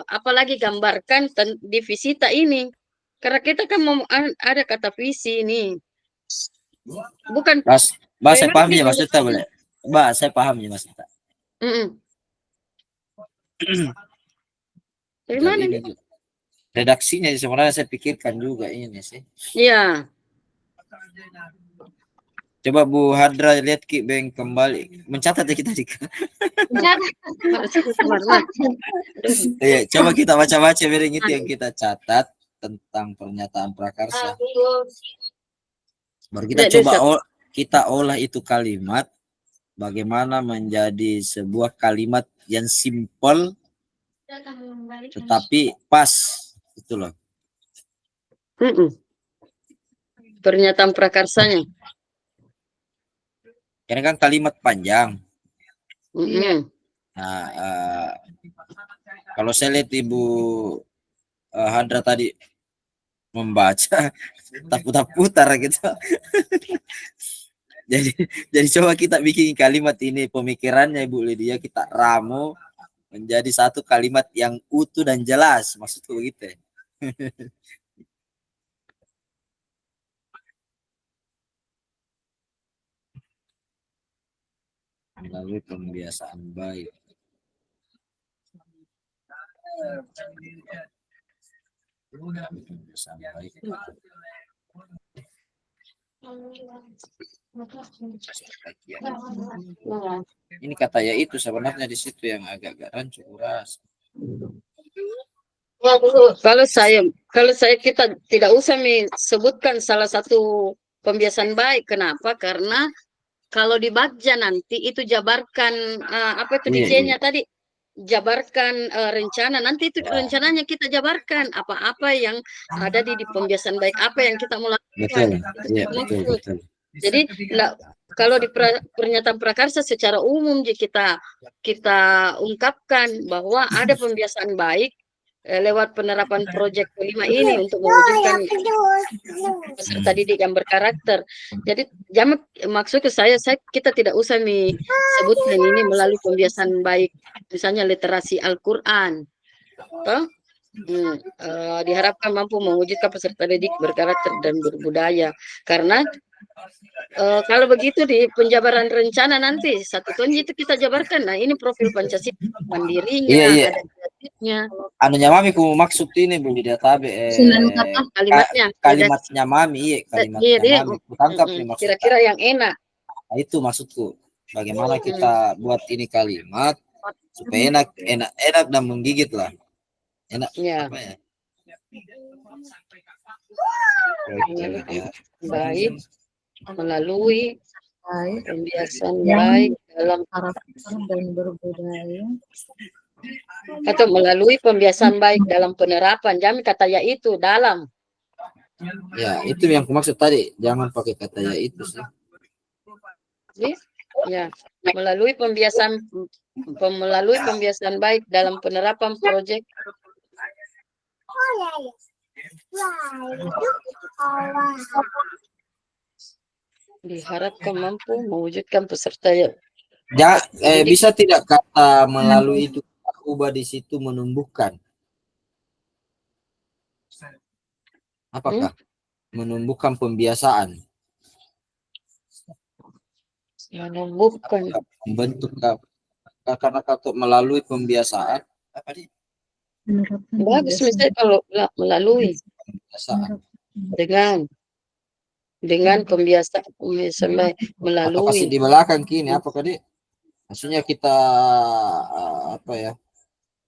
apalagi gambarkan di visita ini. Karena kita kan mau ada kata visi ini. Bukan. Mbak, saya paham ya maksudnya boleh. Mbak, saya paham ya maksudnya. Dari mana nih? Redaksinya sebenarnya saya pikirkan juga ini sih. Iya. Coba Bu Hadra lihat Ki Beng kembali. Mencatat ya kita di. Ya, coba kita baca-baca bering itu yang kita catat tentang pernyataan prakarsa. Baru kita olah itu kalimat bagaimana menjadi sebuah kalimat yang simpel tetapi pas. Itu loh. Pernyataan prakarsanya. Karena kan kalimat panjang. Nah, kalau saya lihat Ibu Hadra tadi membaca tak putar-putar gitu. Jadi coba kita bikin kalimat ini, pemikirannya Ibu Lydia kita ramu menjadi satu kalimat yang utuh dan jelas, maksudku begitu ya. Melalui pembiasaan baik. Pembiasaan baik. Ini kata ya itu sebenarnya di situ yang agak-agak rancu kuras. Kalau saya kita tidak usah sebutkan salah satu pembiasaan baik. Kenapa? Karena kalau dibaca nanti itu jabarkan apa itu Iya, DJ-nya tadi, jabarkan rencana, nanti itu rencananya kita jabarkan apa-apa yang ada di pembiasaan baik, apa yang kita mulai. Betul. Iya, betul. Jadi kalau di pernyataan prakarsa secara umum kita ungkapkan bahwa ada pembiasaan baik lewat penerapan proyek kelima ini untuk mewujudkan peserta didik yang berkarakter. Jadi maksud ke saya kita tidak usah sebutkan ini melalui pembiasaan baik, misalnya literasi Al-Quran. Diharapkan mampu mewujudkan peserta didik berkarakter dan berbudaya. Karena kalau begitu di penjabaran rencana nanti satu tahun itu kita jabarkan. Nah ini profil Pancasila mandirinya, Iya. ada kreatifnya. Anunya mami ku maksud ini Bu Lydia Tabe kalimatnya mami, iya kalimatnya mami. Kutangkap nih maksudnya. Kira-kira yang enak. Nah, itu maksudku. Bagaimana kita buat ini kalimat supaya enak dan menggigit lah. Enak ya. Apa ya? Baik melalui pembiasaan baik dalam karakter dan berbudaya, atau melalui pembiasaan baik dalam penerapan. Jangan kata ya itu dalam. Ya, itu yang aku maksud tadi. Jangan pakai kata ya itu sih. Ya, melalui pembiasaan baik dalam penerapan proyek diharapkan mampu mewujudkan peserta ya. Bisa tidak kata melalui itu ubah di situ menumbuhkan? Apakah menumbuhkan pembiasaan? Menumbuhkan Membentuk karena untuk melalui pembiasaan apa nih? Bagus misalnya kalau melalui Pembiasaan. dengan pembiasaan Atau kasih melalui di belakang kini apakah dia? Maksudnya kita apa ya?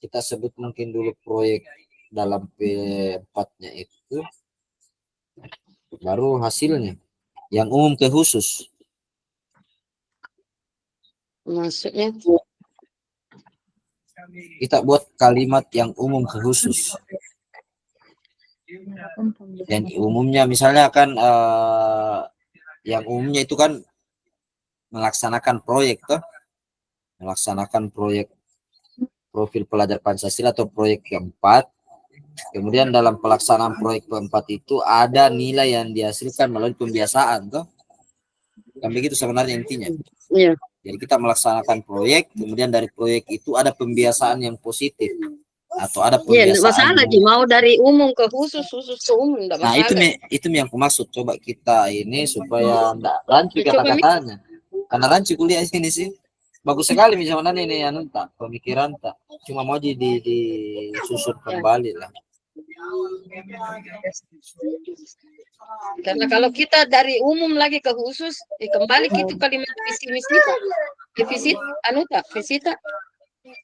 Kita sebut mungkin dulu proyek dalam P4-nya itu baru hasilnya yang umum ke khusus. maksudnya Kita buat kalimat yang umum ke khusus. Dan umumnya misalnya kan yang umumnya itu kan melaksanakan proyek toh. Melaksanakan proyek profil pelajar Pancasila atau proyek keempat. Kemudian dalam pelaksanaan proyek keempat itu ada nilai yang dihasilkan melalui pembiasaan toh. Kan begitu sebenarnya intinya. Iya. Jadi kita melaksanakan proyek, kemudian dari proyek itu ada pembiasaan yang positif atau ada pembiasaan. Iya, masalah mau dari umum ke khusus ke umum enggak Nah, masalah. itu yang aku maksud. Coba kita ini supaya enggak rancu kata-katanya. Karena rancu kuliah ini sih. Bagus sekali misalnya ini anu tak pemikiran tak. Cuma mau disusun kembali lah. Karena kalau kita dari umum lagi ke khusus, kembali gitu kalimat visi misi visita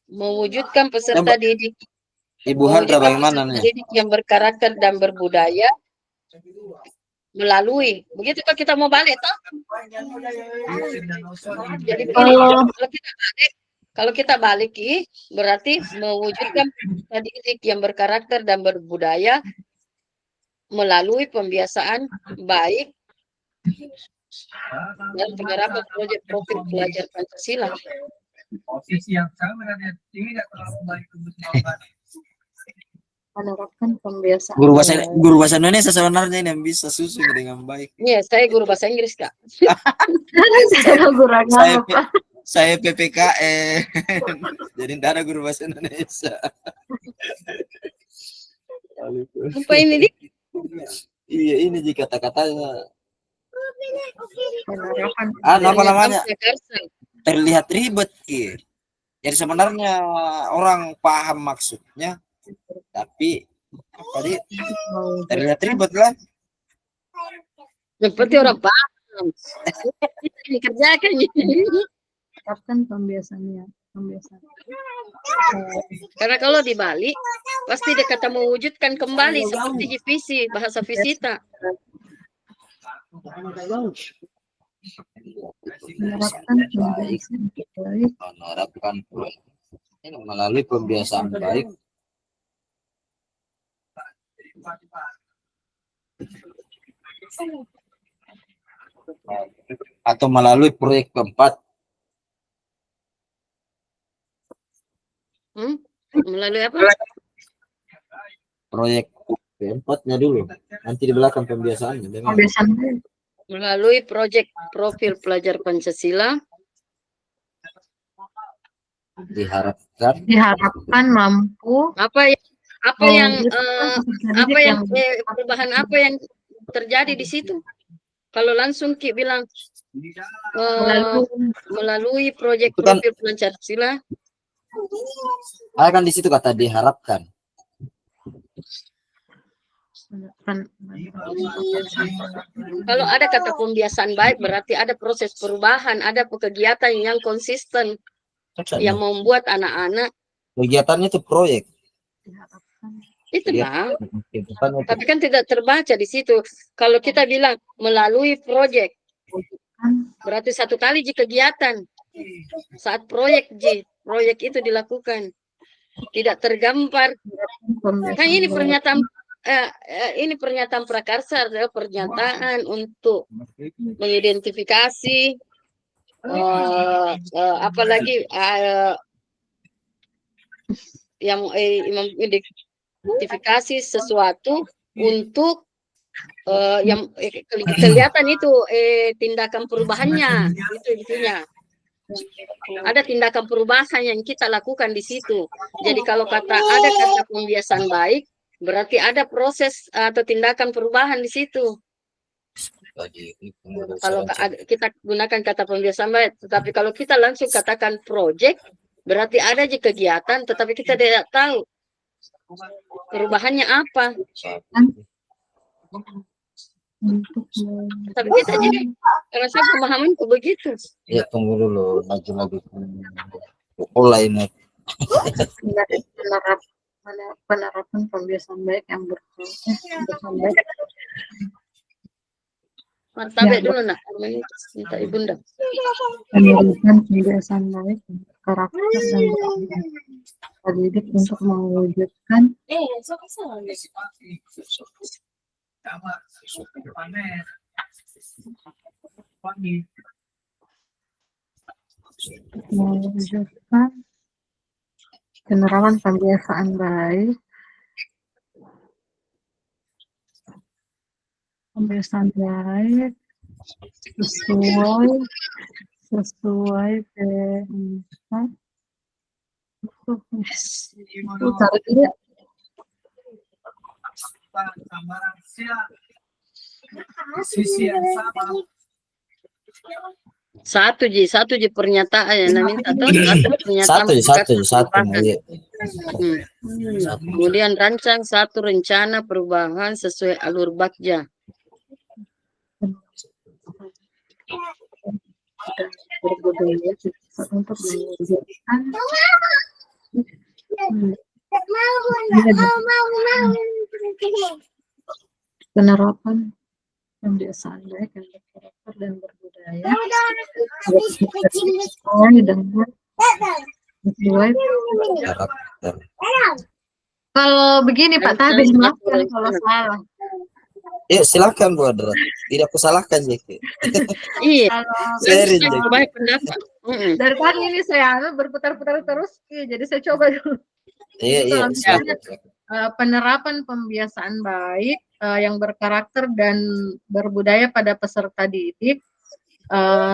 mewujudkan peserta didik. Ibu Handra bagaimana nih? Didik yang berkarakter dan berbudaya melalui. Begitu kita mau balik toh? Jadi kalau kita balik berarti mewujudkan peserta didik yang berkarakter dan berbudaya melalui pembiasaan baik dan penerapan proyek profil pelajar Pancasila. Posisi yang sama dan tidak terlalu baik untuk menerapkan pembiasaan Guru bahasa Indonesia sebenarnya ini yang bisa susun dengan baik. Iya, saya guru bahasa Inggris, Kak. saya guru agama, Pak. Saya PPKN. Jadi tidak ada guru bahasa Indonesia. Apa ini, Dik? Iya, ini jika kata-katanya Penerapan apa namanya? Prakarsa. Terlihat ribet, Ki. Jadi sebenarnya orang paham maksudnya, tapi tadi terlihat ribet lah. Seperti orang paham. Dikerjakan. menerapkan pembiasaannya. Karena kalau di Bali pasti dia kata mewujudkan kembali seperti di visi bahasa Visita. Menerapkan pembiasaan baik. Menerapkan ini melalui pembiasaan baik. Atau melalui proyek keempat. Melalui apa? Proyek keempatnya dulu. Nanti di belakang pembiasaannya. Pembiasaan baik. Melalui proyek profil pelajar Pancasila. Diharapkan Oh, mampu perubahan apa yang terjadi di situ? Kalau langsung Ki bilang melalui proyek profil Pancasila. Kan di situ kata diharapkan. Kalau ada kata pembiasaan baik berarti ada proses perubahan, ada kegiatan yang konsisten yang membuat anak-anak. Kegiatannya itu proyek. Itu Bang. Tapi kan tidak terbaca di situ. Kalau kita bilang melalui proyek, berarti satu kali kegiatan. Saat proyek itu dilakukan. Tidak tergambar. Kan ini pernyataan prakarsa adalah pernyataan untuk mengidentifikasi apalagi yang mengidentifikasi sesuatu untuk yang kelihatan itu tindakan perubahannya itu intinya. Ada tindakan perubahan yang kita lakukan di situ. Jadi kalau ada kata pembiasaan baik, berarti ada proses atau tindakan perubahan di situ. Kalau kita gunakan kata pembiasaan baik, tetapi kalau kita langsung katakan project, berarti ada aja kegiatan, tetapi kita tidak tahu perubahannya apa. Tapi kita jadi karena saya pemahamanku begitu. Ya tunggu dulu lagi online. Penerapan pembiasaan baik yang berkualitas. Martabak dulu nak, minta ibunda. Penerapan pembiasaan baik karakter dan pendidik untuk mewujudkan penerapan pembiasaan baik sesuai perintah Satu pernyataan yang minta tahu satu. Kemudian rancang satu rencana perubahan sesuai alur Bagja. Untuk mewujudkan penerapan pembiasaan baik yang berkarakter dan berbudaya sesuai. Kalau begini Pak Tabis, maafkan kalau salah. Ya silakan Bu Adra. Tidak kusalahkan Jeki. Iya. Sharing Jeki. Baik pendapat. Dari tadi ini saya berputar-putar terus, jadi saya coba dulu. Iya. penerapan pembiasaan baik yang berkarakter dan berbudaya pada peserta didik.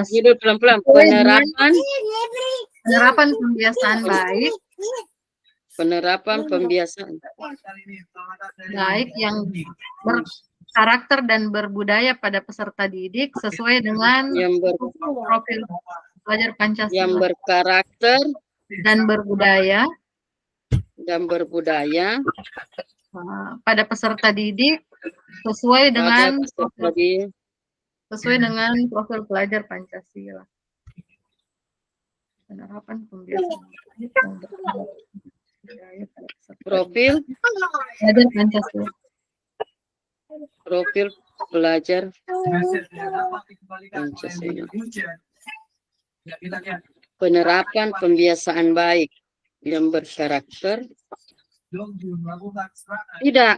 Hidup pelan-pelan. Sesuai dengan penerapan pembiasaan baik yang berkarakter dan berbudaya pada peserta didik sesuai dengan yang profil pelajar Pancasila yang berkarakter dan berbudaya pada peserta didik sesuai dengan peserta didik. profil pelajar Pancasila. Penerapan pembiasaan yang berbudaya pada peserta Profil pelajar Pancasila. Profil pelajar Pancasila. Penerapan pembiasaan baik yang berkarakter. Tidak.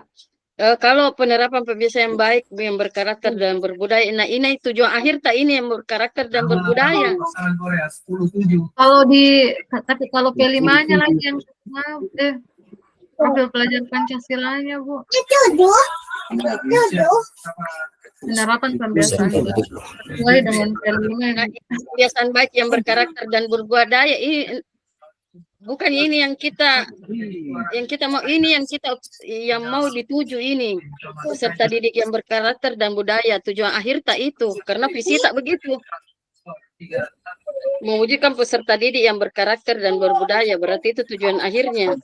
Kalau penerapan pembiasaan yang baik yang berkarakter dan berbudaya, nah ini tujuan akhir tak ini yang berkarakter dan berbudaya. Tapi kalau P5-nya lagi yang profil pelajar Pancasilanya, Bu. Penerapan pembiasaan sesuai dengan P5. Nah, pembiasaan baik yang berkarakter dan berbudaya ini bukan ini yang kita mau, ini yang mau dituju ini peserta didik yang berkarakter dan budaya. Tujuan akhir tak itu, karena visi tak begitu. Mewujudkan peserta didik yang berkarakter dan berbudaya, berarti itu tujuan akhirnya.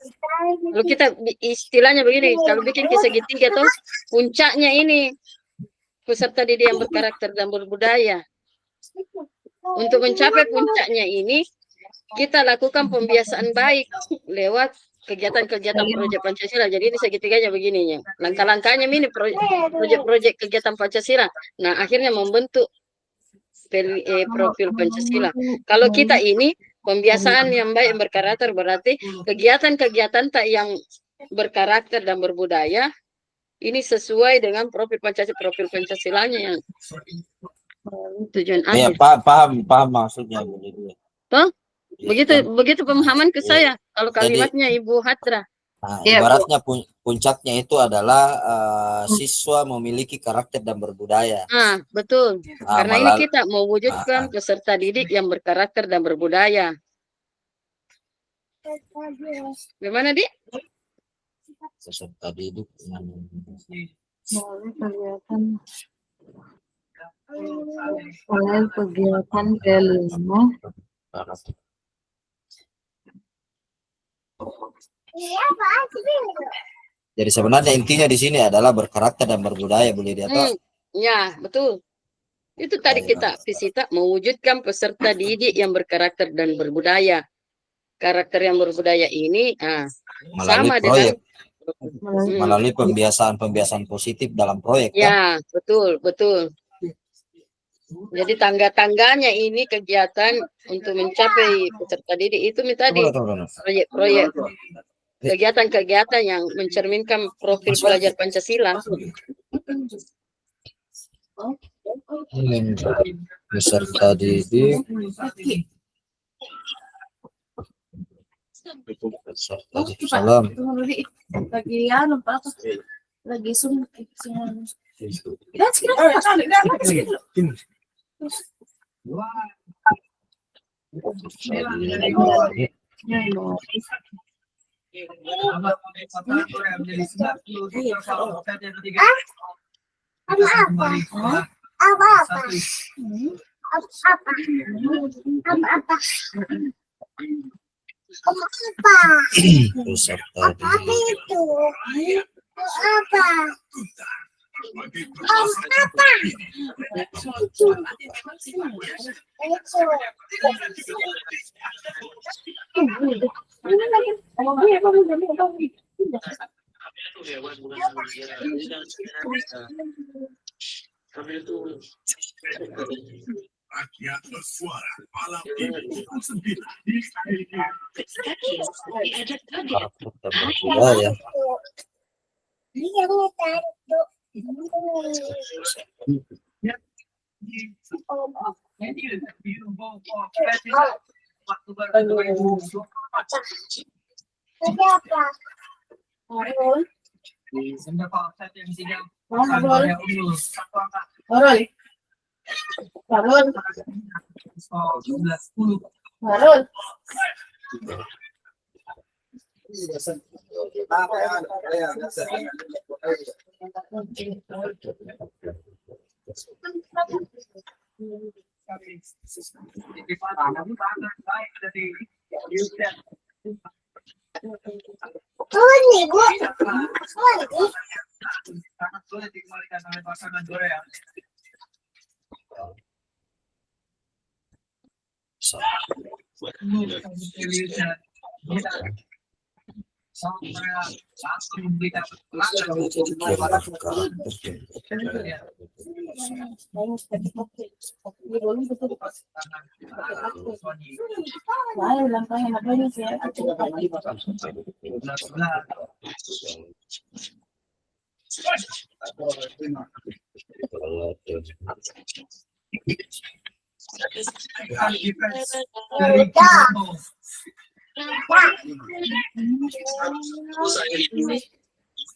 Kalau kita istilahnya begini, kalau bikin segitiga tuh puncaknya ini peserta didik yang berkarakter dan berbudaya. Untuk mencapai puncaknya ini, kita lakukan pembiasaan baik lewat kegiatan-kegiatan proyek Pancasila. Jadi ini segitiganya begininya. Langkah-langkahnya ini proyek-proyek kegiatan Pancasila. Nah, akhirnya membentuk profil Pancasila. Kalau kita ini pembiasaan yang baik yang berkarakter, berarti kegiatan-kegiatan tak yang berkarakter dan berbudaya ini sesuai dengan profil Pancasilanya yang tujuan Ya, akhir. paham maksudnya. Toh? Begitu pemahaman ke saya. Kalau kalimatnya Ibu Hatra. Nah, ibaratnya puncaknya itu adalah siswa memiliki karakter dan berbudaya. Betul. Karena ini kita mewujudkan peserta didik yang berkarakter dan berbudaya. Gimana, Dik? Peserta didik oleh kegiatan P5. Jadi sebenarnya intinya di sini adalah berkarakter dan berbudaya, boleh dia tahu? Ya, betul. Itu tadi kita visita mewujudkan peserta didik yang berkarakter dan berbudaya. Karakter yang berbudaya ini sama proyek, dengan melalui pembiasaan positif dalam proyek. Ya, betul. Jadi tangga-tangganya ini kegiatan untuk mencapai peserta didik itu tadi proyek-proyek kegiatan-kegiatan yang mencerminkan profil pelajar Pancasila. Peserta didik salam lagi sum rakyat bersuara malam ini budaya.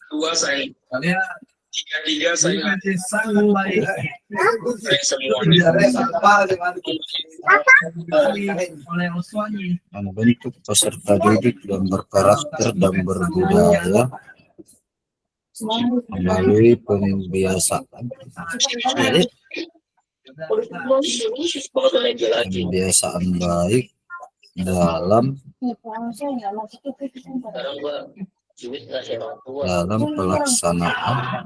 Dua saya, tiga saya sangat baik. Saya semuanya. Membentuk peserta didik yang berkarakter dan berbudaya melalui pembiasaan baik dalam pelaksanaan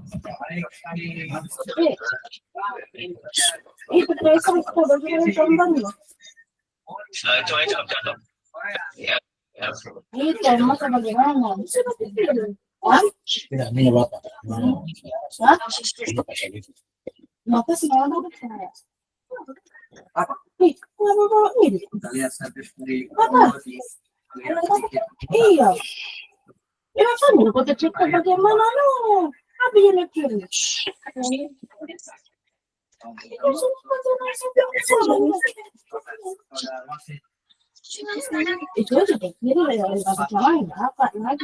itu aja deh. Jadi ada lain apa lagi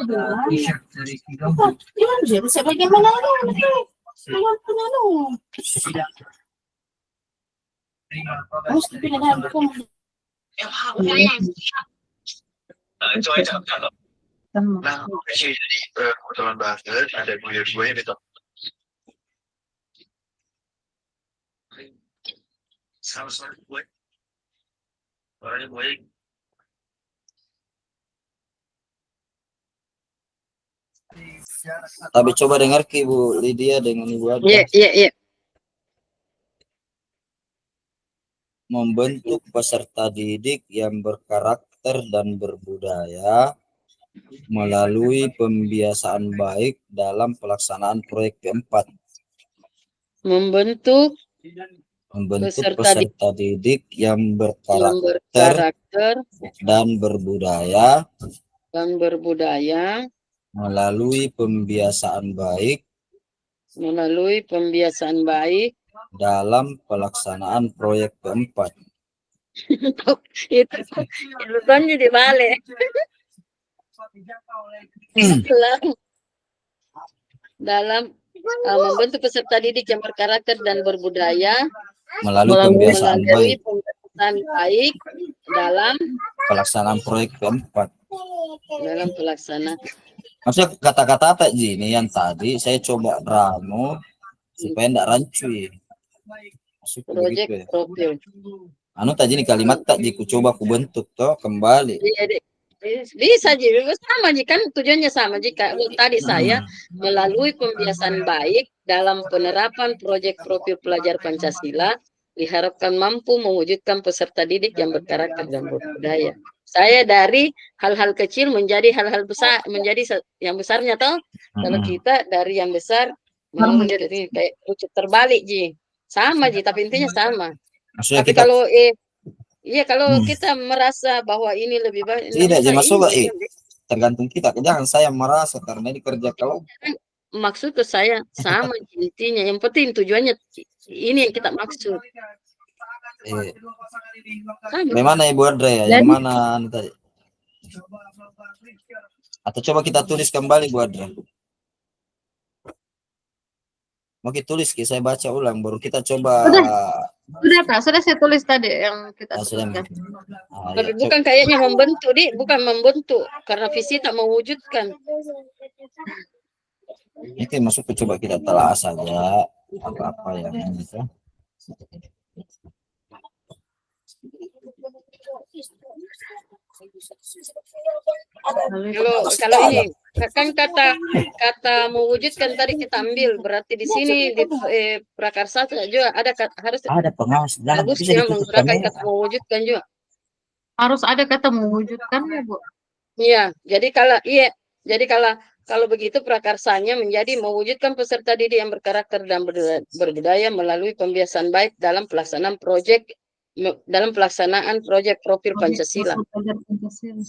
bilang sebagaimana Nah, jadi kebetulan banget ada gue gitu. Sama-sama gue. Orangnya gue. Tapi coba dengar ke Ibu Lydia dengan Ibu Ada. Iya. Membentuk peserta didik yang berkarakter dan berbudaya melalui pembiasaan baik dalam pelaksanaan proyek P4. Membentuk Peserta didik yang berkarakter dan berbudaya melalui pembiasaan baik dalam pelaksanaan proyek P4. Itu urutannya dibalik. Dalam membentuk peserta didik yang berkarakter dan berbudaya melalui pembiasaan baik dalam pelaksanaan proyek P4. Dalam pelaksanaan. Maksudnya kata-kata tak ini yang tadi saya coba ramu supaya tidak rancu. Proyek profil. Tadi ini kalimat tak jiku coba ku bentuk toh kembali. Bisa jadi sama kan tujuannya sama jika tadi saya melalui pembiasaan baik dalam penerapan proyek profil pelajar Pancasila diharapkan mampu mewujudkan peserta didik yang berkarakter dan berbudaya. Saya dari hal-hal kecil menjadi hal-hal besar, menjadi yang besarnya toh. Kalau kita dari yang besar menjadi kayak lucu terbalik Ji. Sama Ji, tapi intinya sama. Maksudnya tapi kita... kalau kita merasa bahwa ini lebih baik, tidak jadi masuk tergantung kita. Jangan saya merasa karena ini kerja kau. Maksud ke saya sama intinya. Yang penting tujuannya ini yang kita maksud. Bagaimana Ibu Andrea? Yang mana tadi? Atau coba kita tulis kembali Bu Adra. Mau kita tulis, saya baca ulang baru kita coba. Sudah Kak, sudah saya tulis tadi yang kita Sudah. sebutkan. Ya, Bukan kayaknya membentuk, bukan membentuk karena visi tak mewujudkan. itu masuk ke coba kita telah saja apa-apa yang itu. Kalau ini kan kata mewujudkan tadi kita ambil, berarti di sini di prakarsa juga harus Ada pengawas dalam bisa bagusnya ditutup menggunakan kamera. kata mewujudkan juga. Harus ada kata mewujudkan ya Bu. Iya, jadi kalau begitu prakarsanya menjadi mewujudkan peserta didik yang berkarakter dan berbudaya melalui pembiasaan baik dalam pelaksanaan proyek profil Pancasila. Pelajar Pancasila.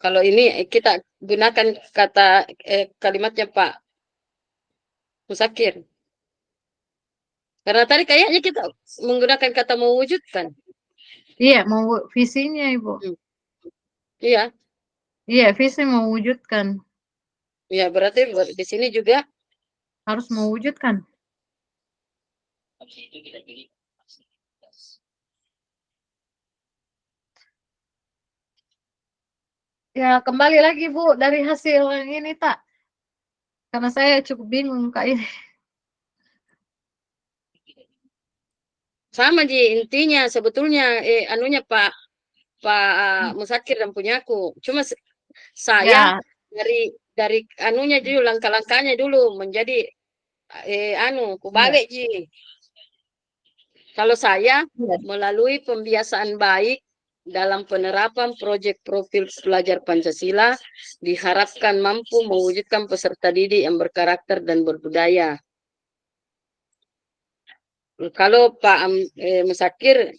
Kalau ini kita gunakan kata kalimatnya Pak Musakir. Karena tadi kayaknya kita menggunakan kata mewujudkan. Iya, mau visinya Ibu. Iya. Iya, visi mewujudkan. Ya, berarti di sini juga Harus mewujudkan. Ya, kembali lagi Bu dari hasil yang ini tak. Karena saya cukup bingung Kak ini. sama intinya sebetulnya anunya Pak Musakir dan punyaku. Cuma saya dari anunya dulu langkah-langkahnya dulu menjadi kubalik Ji. Kalau saya melalui pembiasaan baik dalam penerapan proyek profil pelajar Pancasila diharapkan mampu mewujudkan peserta didik yang berkarakter dan berbudaya. Kalau Pak Musakir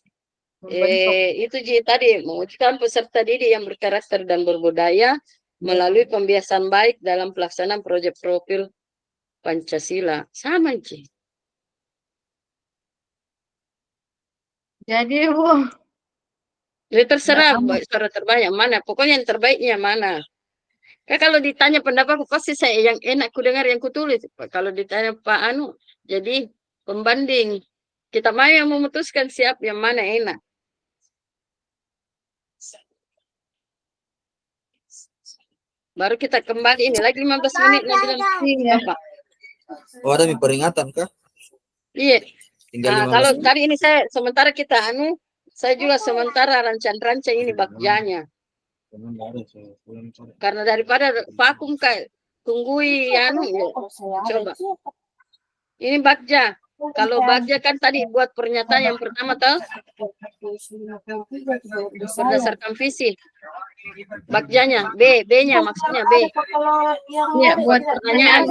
itu Ji tadi mewujudkan peserta didik yang berkarakter dan berbudaya melalui pembiasaan baik dalam pelaksanaan proyek profil Pancasila. Sama Ji. Jadi Bu. Jadi terserah cara terbaik mana. Pokoknya yang terbaiknya mana. Kalau ditanya pendapatku pasti saya yang enak ku dengar yang kutulis. Kalau ditanya Pak Anu, jadi pembanding. Kita mau yang memutuskan siap yang mana enak. Baru kita kembali ini lagi 15 menit Bapak. Oh, ada peringatan kah? Iya. Tinggal 15 kalau menit. tadi ini sementara kita saya juga sementara rancang-rancang ini bagjanya. Karena daripada vakum kayak tunggui coba. Ini bagja. Kalau bagja kan tadi buat pernyataan yang pertama berdasarkan visi. Bagjanya B-nya maksudnya B. Ya, buat pertanyaan.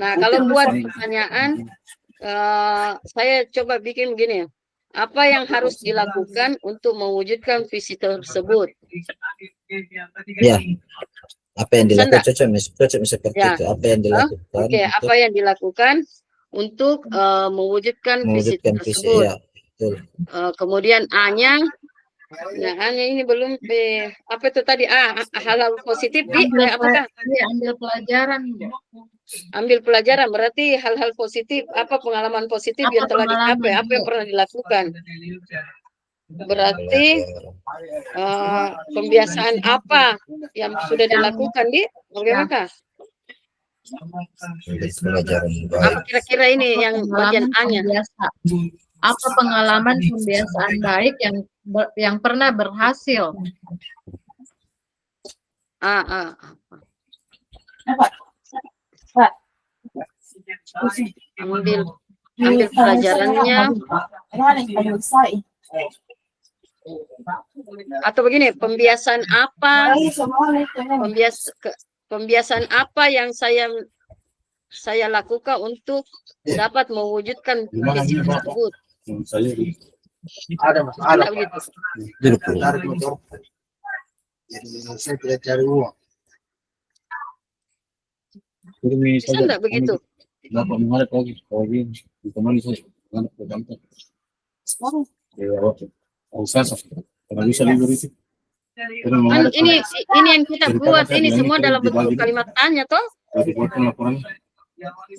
Nah, kalau buat pertanyaan saya coba bikin begini. Apa yang harus dilakukan untuk mewujudkan visi tersebut? Ya. Apa yang dilakukan cocok seperti itu. Apa yang dilakukan? Oke, apa yang dilakukan untuk mewujudkan visi tersebut? Ya, betul. Kemudian A-nya, nah A-nya ini belum apa itu tadi hal-hal positif apakah? Ambil pelajaran. Ambil pelajaran berarti hal-hal positif, apa pengalaman positif yang telah dicapai, apa yang pernah dilakukan. Berarti pembiasaan apa yang sudah dilakukan bagaimana? Apa kira-kira ini yang bagian A-nya? Apa pengalaman pembiasaan baik yang pernah berhasil? Ambil pelajarannya. Atau begini, pembiasaan apa? Pembiasaan apa yang saya lakukan untuk dapat mewujudkan visi tersebut? Ada begitu. Saya tidak cari uang. Bisa enggak begitu? Kan ini yang kita buat ini semua dalam bentuk kalimat tanya toh.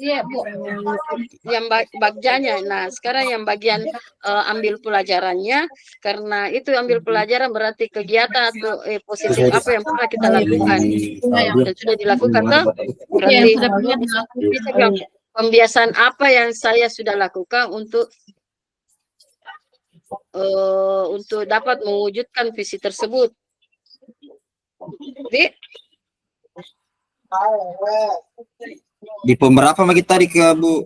Iya, Bu. Yang bagiannya. Nah, sekarang yang bagian ambil pelajarannya, karena itu ambil pelajaran berarti kegiatan atau positif apa yang pernah kita lakukan dan sudah dilakukan toh. Berarti Yang sudah pernah dilakukan. bisa bilang, pembiasaan apa yang saya sudah lakukan untuk dapat mewujudkan visi tersebut. Jadi, Di pemberapa lagi tadi ke Bu?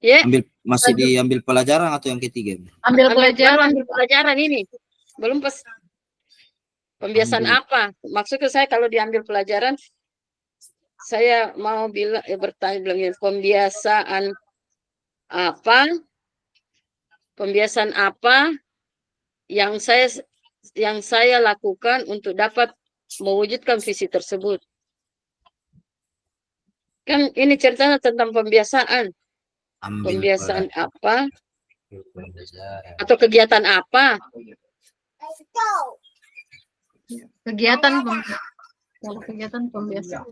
ya, Masih diambil pelajaran atau yang ketiga? Ambil pelajaran. ambil pelajaran ini. Belum pas pembiasaan apa? Maksudnya saya kalau diambil pelajaran, saya mau bilang bilang pembiasaan apa yang saya lakukan untuk dapat mewujudkan visi tersebut. Kan ini ceritanya tentang pembiasaan. Pembiasaan apa atau kegiatan apa? Kegiatan pembiasaan.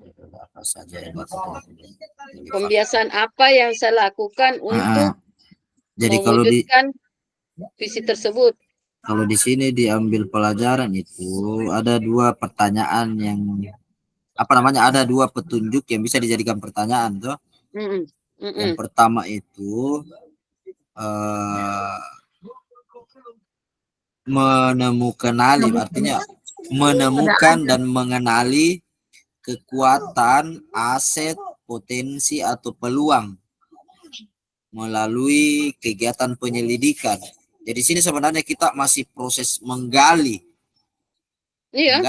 Pembiasaan apa yang saya lakukan untuk Jadi kalau di mewujudkan visi tersebut. Kalau di sini diambil pelajaran itu ada dua pertanyaan yang ada dua petunjuk yang bisa dijadikan pertanyaan tuh. Yang pertama itu artinya menemukan dan mengenali kekuatan, aset, potensi atau peluang melalui kegiatan penyelidikan. Jadi sini sebenarnya kita masih proses menggali. Iya,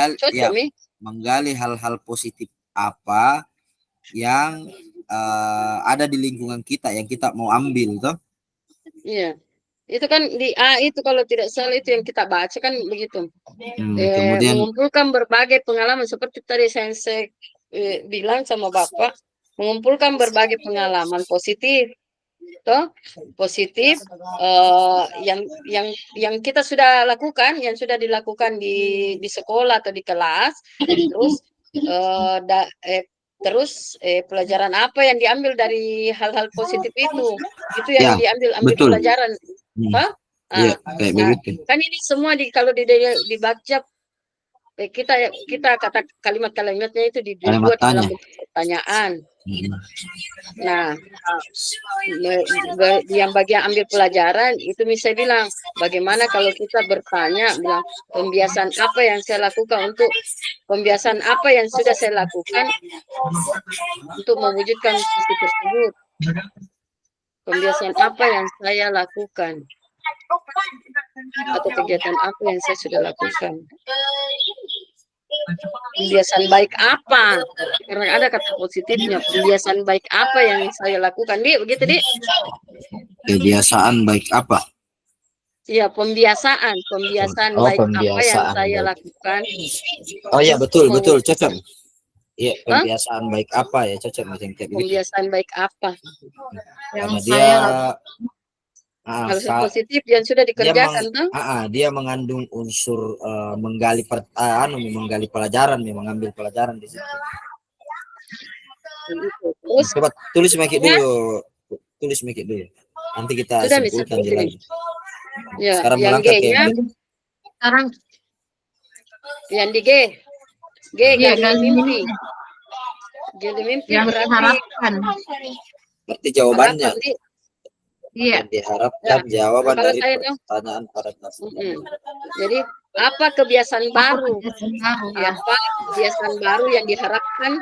menggali hal-hal positif apa yang ada di lingkungan kita yang kita mau ambil toh. Iya. Itu kan di A itu kalau tidak salah itu yang kita baca kan begitu. Kemudian mengumpulkan berbagai pengalaman seperti tadi saya bilang sama Bapak, mengumpulkan berbagai pengalaman positif toh, positif yang kita sudah lakukan, yang sudah dilakukan di sekolah atau di kelas, terus pelajaran apa yang diambil dari hal-hal positif itu yang diambil pelajaran. Kan ini semua kalau dibaca kita kata kalimat-kalimatnya itu dibuat dalam bentuk pertanyaan. Nah, yang bagian ambil pelajaran itu misalnya bilang, bagaimana kalau kita bertanya, bilang pembiasaan apa yang saya lakukan untuk pembiasaan apa yang sudah saya lakukan untuk mewujudkan visi tersebut. Pembiasaan apa yang saya lakukan atau kegiatan apa yang saya sudah lakukan. Pembiasaan baik apa? Karena ada kata positifnya. Pembiasaan baik apa yang saya lakukan, Dik? Begitu, Dik? Kebiasaan baik apa? Iya, pembiasaan baik apa yang saya lakukan. Oh iya, betul, cocok. Iya, pembiasaan baik apa ya, cocok macam kayak begitu. Pembiasaan baik apa? Yang saya harus positif yang sudah dikerjakan tuh. Dia mengandung unsur menggali pelajaran, mengambil pelajaran di situ. Terus coba tulis Meki dulu. Nanti kita simpulkan lagi. Ya, sekarang yang G-nya sekarang yang di G mimpi. Jadi mimpi yang berarti diharapkan. Berarti jawabannya. Iya. Yang diharapkan jawaban dari pertanyaan pada Jadi apa kebiasaan baru? Ya. Apa kebiasaan baru yang diharapkan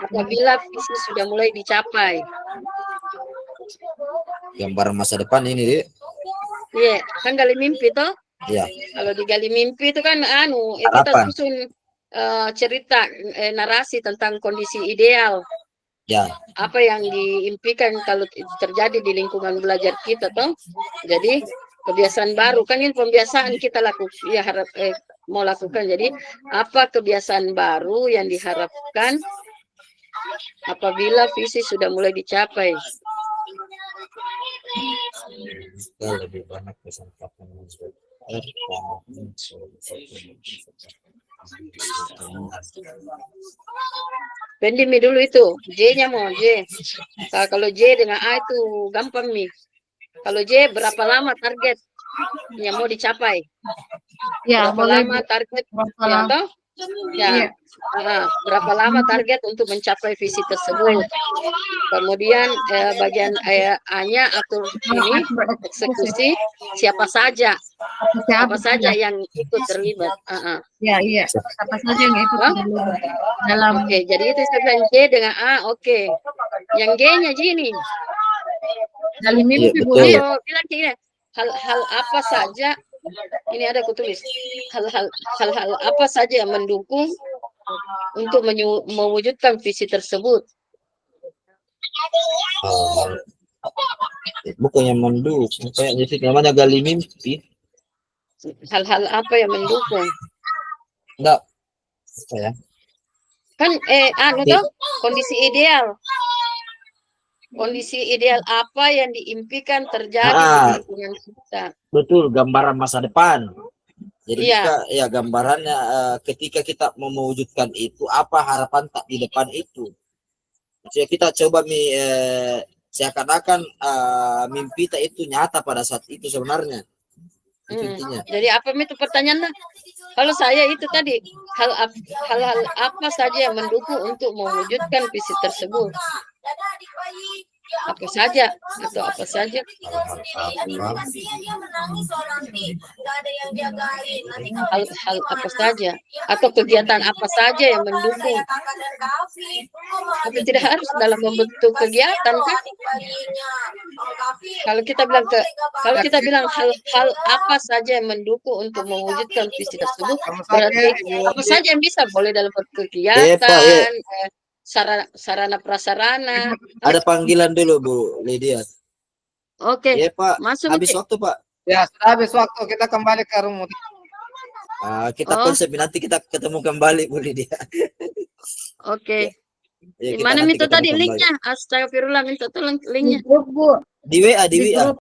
apabila visi sudah mulai dicapai? Gambaran masa depan ini, Dik. Iya, kan gali mimpi toh? Iya. Kalau digali mimpi itu kan kita susun cerita narasi tentang kondisi ideal. Ya. Apa yang diimpikan kalau terjadi di lingkungan belajar kita toh. Jadi kebiasaan baru kan ini pembiasaan kita mau lakukan. Jadi apa kebiasaan baru yang diharapkan apabila visi sudah mulai dicapai? lebih banyak kesempatan untuk Pending mi dulu itu. J-nya mau J. Nah, kalau J dengan A itu gampang mi. Kalau J berapa lama target yang mau dicapai? Ya, Berapa boleh lama Bu. target? Berapa Ya lama? toh? Ya. Iya. Berapa lama target untuk mencapai visi tersebut? Kemudian bagian A-nya atur ini eksekusi siapa saja Siapa saja yang ikut terlibat. Ya, iya. Siapa saja yang ikut Hah? terlibat dalam Oke, jadi itu saya bilang J dengan A, oke. Yang G-nya gini. dalam mimpi Iya, Bu. betul. Kalau bilang gini, hal-hal apa saja ini ada aku tulis hal-hal apa saja yang mendukung untuk mewujudkan visi tersebut. Bukan yang mendukung, kayak jadi namanya gali mimpi. Hal-hal apa yang mendukung? Enggak, apa ya? Kan toh kondisi ideal. Kondisi ideal apa yang diimpikan terjadi di lingkungan kita. Betul, gambaran masa depan. Jadi Iya. kita ya gambarannya ketika kita mau mewujudkan itu apa harapan tak di depan itu. Maksudnya kita coba seakan-akan mimpi tak itu nyata pada saat itu sebenarnya. Itu intinya. Jadi apa itu pertanyaannya? Kalau saya itu tadi hal-hal apa saja yang mendukung untuk mewujudkan visi tersebut? Apa saja atau apa saja? Hal apa saja atau kegiatan apa saja yang mendukung? Tapi tidak harus dalam membentuk kegiatan kan? Kalau kita bilang hal apa saja yang mendukung untuk mewujudkan visi tersebut, berarti apa saja yang bisa boleh dalam bentuk kegiatan, sarana prasarana. Ada panggilan dulu Bu Lydia. Oke. Iya Pak. Masuk Habis waktu Pak. Ya, sudah habis waktu, kita kembali ke rumah. Kita konsep nanti kita ketemu kembali Bu Lydia. Oke. Ya, Di mana minta tadi kembali. linknya? Astagfirullah, minta tolong linknya. di grup Bu. Di WA, di Di WA. grup.